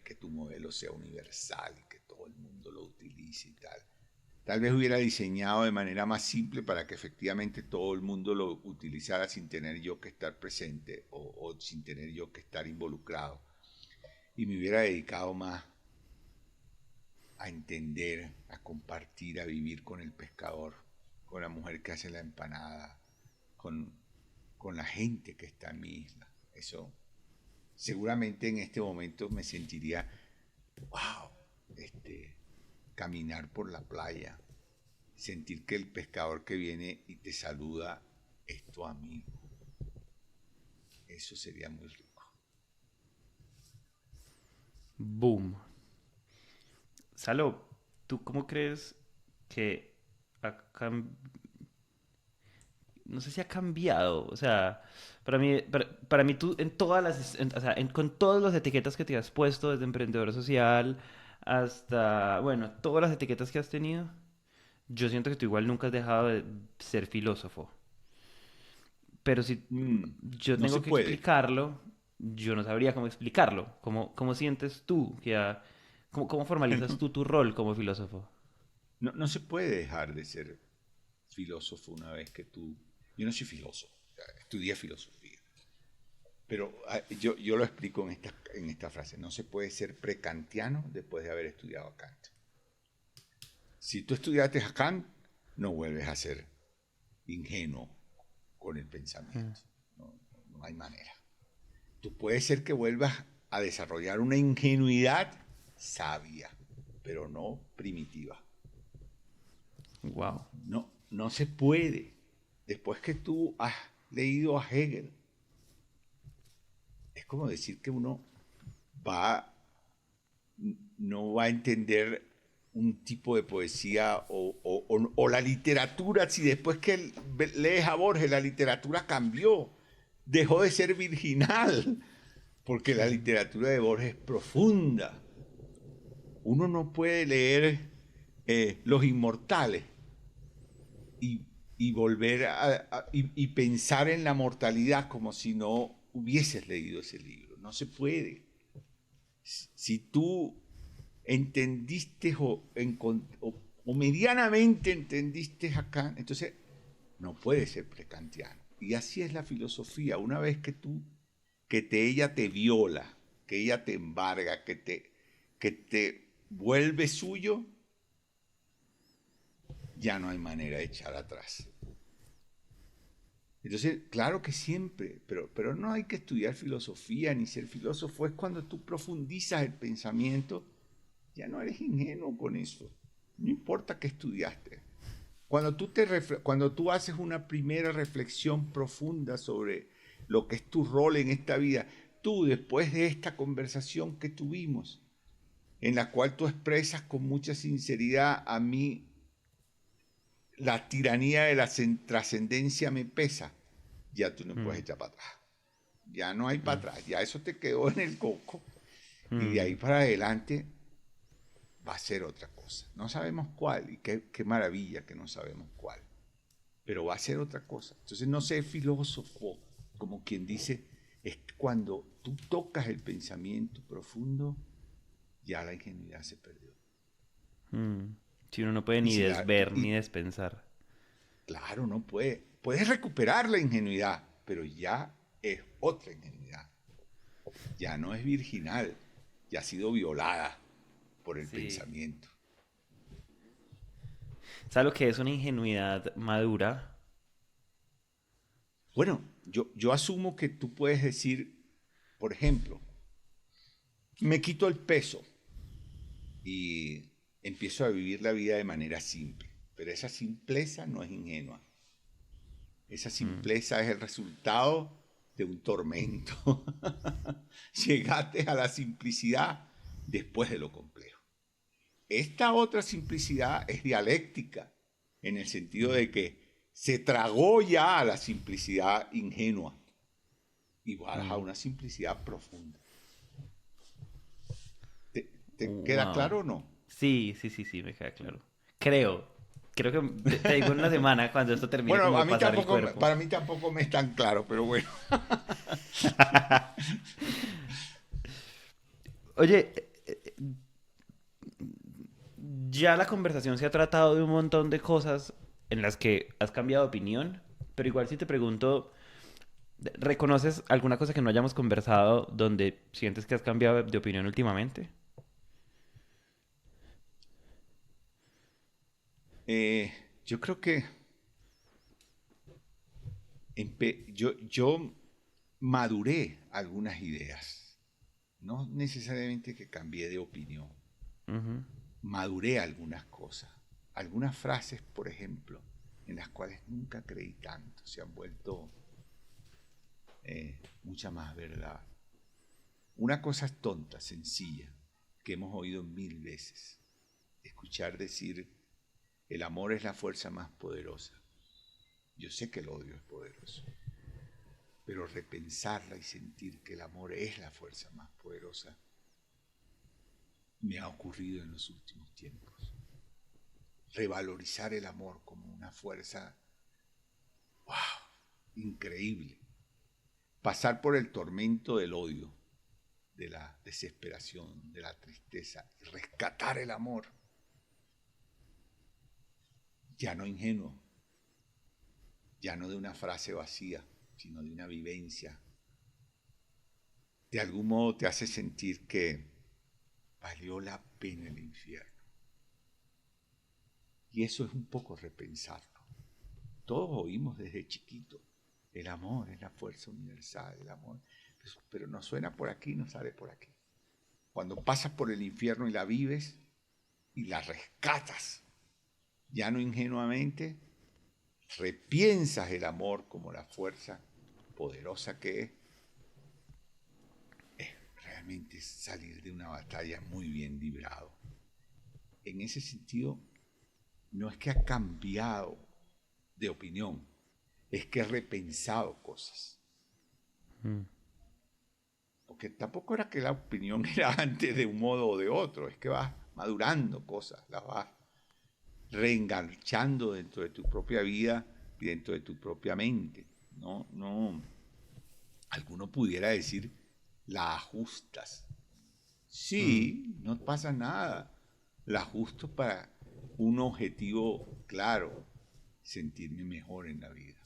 que tu modelo sea universal y que todo el mundo lo utilice y tal. Tal vez hubiera diseñado de manera más simple para que efectivamente todo el mundo lo utilizara sin tener yo que estar presente o sin tener yo que estar involucrado. Y me hubiera dedicado más a entender, a compartir, a vivir con el pescador, con la mujer que hace la empanada, con, con la gente que está en mi isla. Eso, seguramente en este momento me sentiría, wow, caminar por la playa, sentir que el pescador que viene y te saluda es tu amigo. Eso sería muy rico. Boom. Salo, ¿tú cómo crees que ha no sé si ha cambiado? O sea, para mí tú en todas o sea, con todas las etiquetas que te has puesto, desde emprendedor social hasta, bueno, todas las etiquetas que has tenido, yo siento que tú igual nunca has dejado de ser filósofo. Pero si yo No se tengo que puede. explicarlo, yo no sabría cómo explicarlo. ¿Cómo sientes tú cómo formalizas tú tu rol como filósofo? No se puede dejar de ser filósofo una vez que tú... Yo no soy filósofo, estudié filosofía, pero yo lo explico en esta frase. No se puede ser prekantiano después de haber estudiado a Kant. Si tú estudiaste a Kant, no vuelves a ser ingenuo con el Mm. pensamiento. No hay manera. Tú puedes ser que vuelvas a desarrollar una ingenuidad sabia, pero no primitiva. Wow. No se puede. Después que tú has leído a Hegel, es como decir que uno va no va a entender un tipo de poesía o la literatura. Si después que lees a Borges, la literatura cambió, dejó de ser virginal, porque la literatura de Borges es profunda. Uno no puede leer Los Inmortales y volver y pensar en la mortalidad como si no hubieses leído ese libro. No se puede. Si tú entendiste o medianamente entendiste a Kant, entonces no puede ser prekantiano. Y así es la filosofía. Una vez que ella te viola, que ella te embarga, que te vuelve suyo, ya no hay manera de echar atrás. Entonces, claro que siempre, pero no hay que estudiar filosofía ni ser filósofo. Es cuando tú profundizas el pensamiento, ya no eres ingenuo con eso. No importa qué estudiaste. Cuando tú haces una primera reflexión profunda sobre lo que es tu rol en esta vida, tú, después de esta conversación que tuvimos, en la cual tú expresas con mucha sinceridad: a mí la tiranía de la trascendencia me pesa, ya tú no puedes echar para atrás. Ya no hay para atrás, ya eso te quedó en el coco y de ahí para adelante va a ser otra cosa. No sabemos cuál, y qué maravilla que no sabemos cuál, pero va a ser otra cosa. Entonces no ser filósofo, como quien dice, es cuando tú tocas el pensamiento profundo, ya la ingenuidad se perdió. Si uno no puede Y ni si desver ni despensar. claro, no puede. Puedes recuperar la ingenuidad, pero ya es otra ingenuidad. Ya no es virginal, ya ha sido violada por el Sí. pensamiento. ¿Sabes lo que es una ingenuidad madura? Bueno, yo asumo que tú puedes decir, por ejemplo, me quito el peso y empiezo a vivir la vida de manera simple, pero esa simpleza no es ingenua. Esa simpleza es el resultado de un tormento. Llegaste a la simplicidad después de lo complejo. Esta otra simplicidad es dialéctica, en el sentido de que se tragó ya a la simplicidad ingenua y vas a una simplicidad profunda. ¿Te queda Wow. claro o no? Sí, sí, sí, sí, me queda claro. Creo. Creo que te digo en una semana, cuando esto termine Bueno, como de pasar el cuerpo. para mí tampoco me es tan claro, pero bueno. Oye, ya la conversación se ha tratado de un montón de cosas en las que has cambiado de opinión, pero igual si te pregunto, ¿reconoces alguna cosa que no hayamos conversado donde sientes que has cambiado de opinión últimamente? Eh, yo creo que yo maduré algunas ideas. No necesariamente que cambié de opinión. Ujú. Maduré algunas cosas. Algunas frases, por ejemplo, en las cuales nunca creí tanto, se han vuelto mucha más verdad. Una cosa es tonta, sencilla, que hemos oído 1000 veces. Escuchar decir, el amor es la fuerza más poderosa. Yo sé que el odio es poderoso, pero repensarla y sentir que el amor es la fuerza más poderosa me ha ocurrido en los últimos tiempos. Revalorizar el amor como una fuerza, wow, increíble. Pasar por el tormento del odio, de la desesperación, de la tristeza, y rescatar el amor, ya no ingenuo, ya no de una frase vacía, sino de una vivencia. De algún modo te hace sentir que valió la pena el infierno. Y eso es un poco repensarlo. Todos oímos desde chiquito, el amor es la fuerza universal, el amor, pero no suena por aquí, no sale por aquí. Cuando pasas por el infierno y la vives y la rescatas, ya no ingenuamente, repiensas el amor como la fuerza poderosa que es realmente salir de una batalla muy bien librado. En ese sentido, no es que ha cambiado de opinión, es que ha repensado cosas. Porque tampoco era que la opinión era antes de un modo o de otro, es que vas madurando cosas, las vas reenganchando dentro de tu propia vida y dentro de tu propia mente. No, alguno pudiera decir, la ajustas. Sí, no pasa nada. La ajusto para un objetivo claro, sentirme mejor en la vida.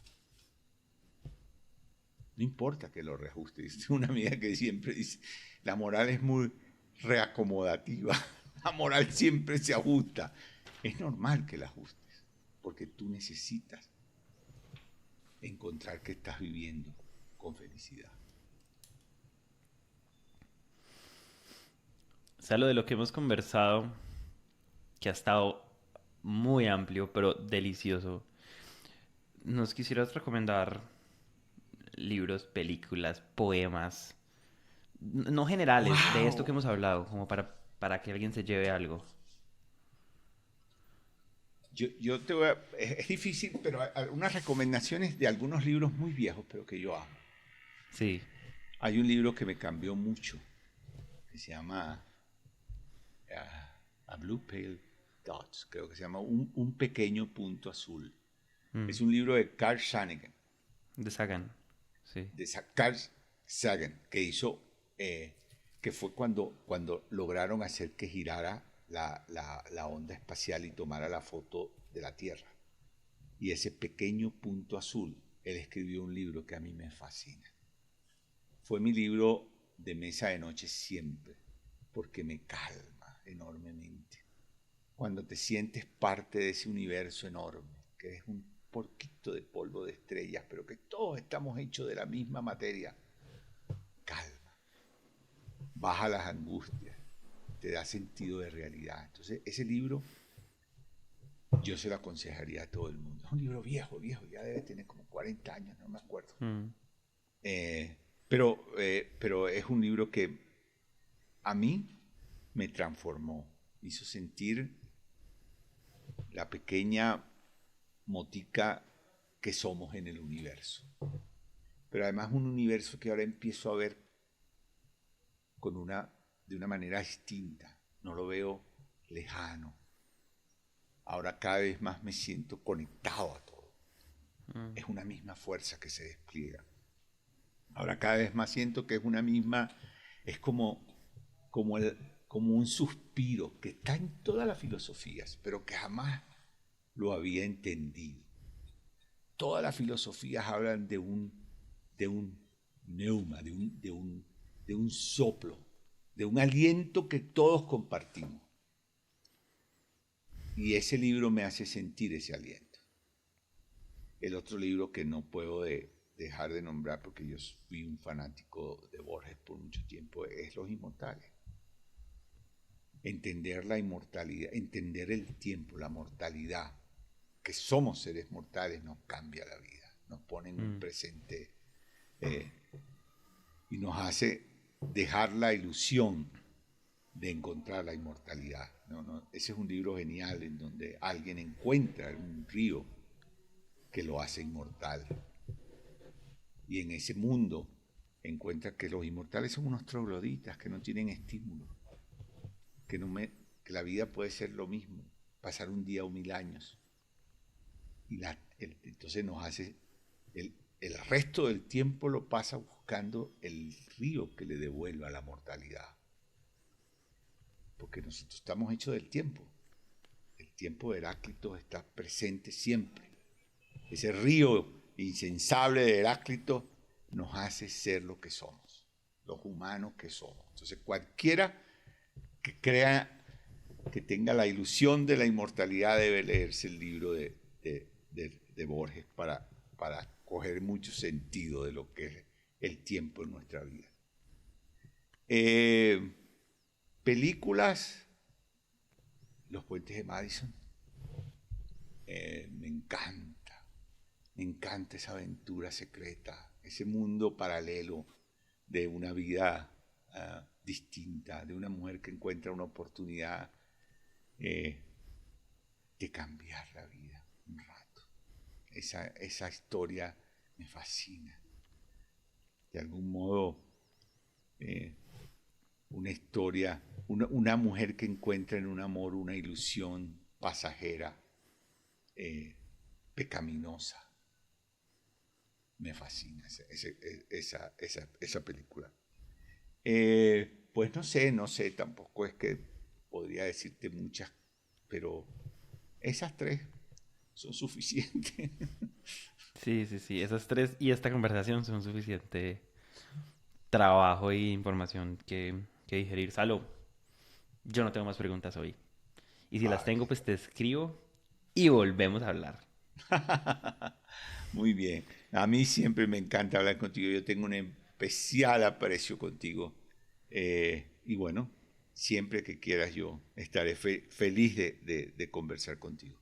No importa que lo reajuste. Dice una amiga que siempre dice, la moral es muy reacomodativa. La moral siempre se ajusta. Es normal que la ajustes, porque tú necesitas encontrar que estás viviendo con felicidad. O sea, lo de lo que hemos conversado, que ha estado muy amplio, pero delicioso. ¿Nos quisieras recomendar libros, películas, poemas? No generales, de esto que ¡Wow! hemos hablado, como para que alguien se lleve algo. Yo te voy a, es difícil, pero hay unas recomendaciones de algunos libros muy viejos, pero que yo amo. Sí. Hay un libro que me cambió mucho, que se llama A Blue Pale Dot, creo que se llama un pequeño punto azul. Mm. Es un libro de Carl Sagan, De Sagan. Sí. Carl Sagan, que hizo, que fue cuando lograron hacer que girara la onda espacial y tomara la foto de la Tierra. Y ese pequeño punto azul, él escribió un libro que a mí me fascina. Fue mi libro de mesa de noche siempre, porque me calma enormemente. Cuando te sientes parte de ese universo enorme, que es un poquito de polvo de estrellas, pero que todos estamos hechos de la misma materia, calma, baja las angustias, te da sentido de realidad. Entonces, ese libro yo se lo aconsejaría a todo el mundo. Es un libro viejo, ya debe tener como 40 años, no me acuerdo. Eh, pero es un libro que a mí me transformó, hizo sentir la pequeña motica que somos en el universo. Pero además un universo que ahora empiezo a ver de una manera distinta. No lo veo lejano. Ahora cada vez más me siento conectado a todo. Es una misma fuerza que se despliega. Ahora cada vez más siento que es una misma, es como, como un suspiro que está en todas las filosofías, pero que jamás lo había entendido. Todas las filosofías hablan de un neuma, de un soplo, de un aliento que todos compartimos. Y ese libro me hace sentir ese aliento. El otro libro que no puedo dejar de nombrar, porque yo fui un fanático de Borges por mucho tiempo, es Los Inmortales. Entender la inmortalidad, entender el tiempo, la mortalidad, que somos seres mortales, nos cambia la vida, nos pone en un presente y nos hace dejar la ilusión de encontrar la inmortalidad. Ese es un libro genial en donde alguien encuentra un río que lo hace inmortal. Y en ese mundo encuentra que los inmortales son unos trogloditas que no tienen estímulo, que la vida puede ser lo mismo, pasar un día o 1000 años. Y entonces nos hace, el resto del tiempo lo pasa buscando el río que le devuelva la mortalidad. Porque nosotros estamos hechos del tiempo. El tiempo de Heráclito está presente siempre. Ese río insensable de Heráclito nos hace ser lo que somos, los humanos que somos. Entonces cualquiera que crea, que tenga la ilusión de la inmortalidad debe leerse el libro de Borges para coger mucho sentido de lo que es el tiempo en nuestra vida. Películas, Los Puentes de Madison, me encanta esa aventura secreta, ese mundo paralelo de una vida distinta, de una mujer que encuentra una oportunidad eh, de cambiar la vida un rato. Esa historia me fascina. De algún modo, eh, una historia, una mujer que encuentra en un amor una ilusión pasajera, eh, pecaminosa. Me fascina esa película. Pues no sé, tampoco es que podría decirte muchas, pero esas tres son suficientes. Sí, sí, sí. Esas tres y esta conversación son suficiente trabajo y información que digerir. Salo, yo no tengo más preguntas hoy. Y si las Ah, tengo, pues te escribo y volvemos a hablar. muy bien. A mí siempre me encanta hablar contigo. Yo tengo un especial aprecio contigo. Y bueno, siempre que quieras yo estaré feliz de conversar contigo.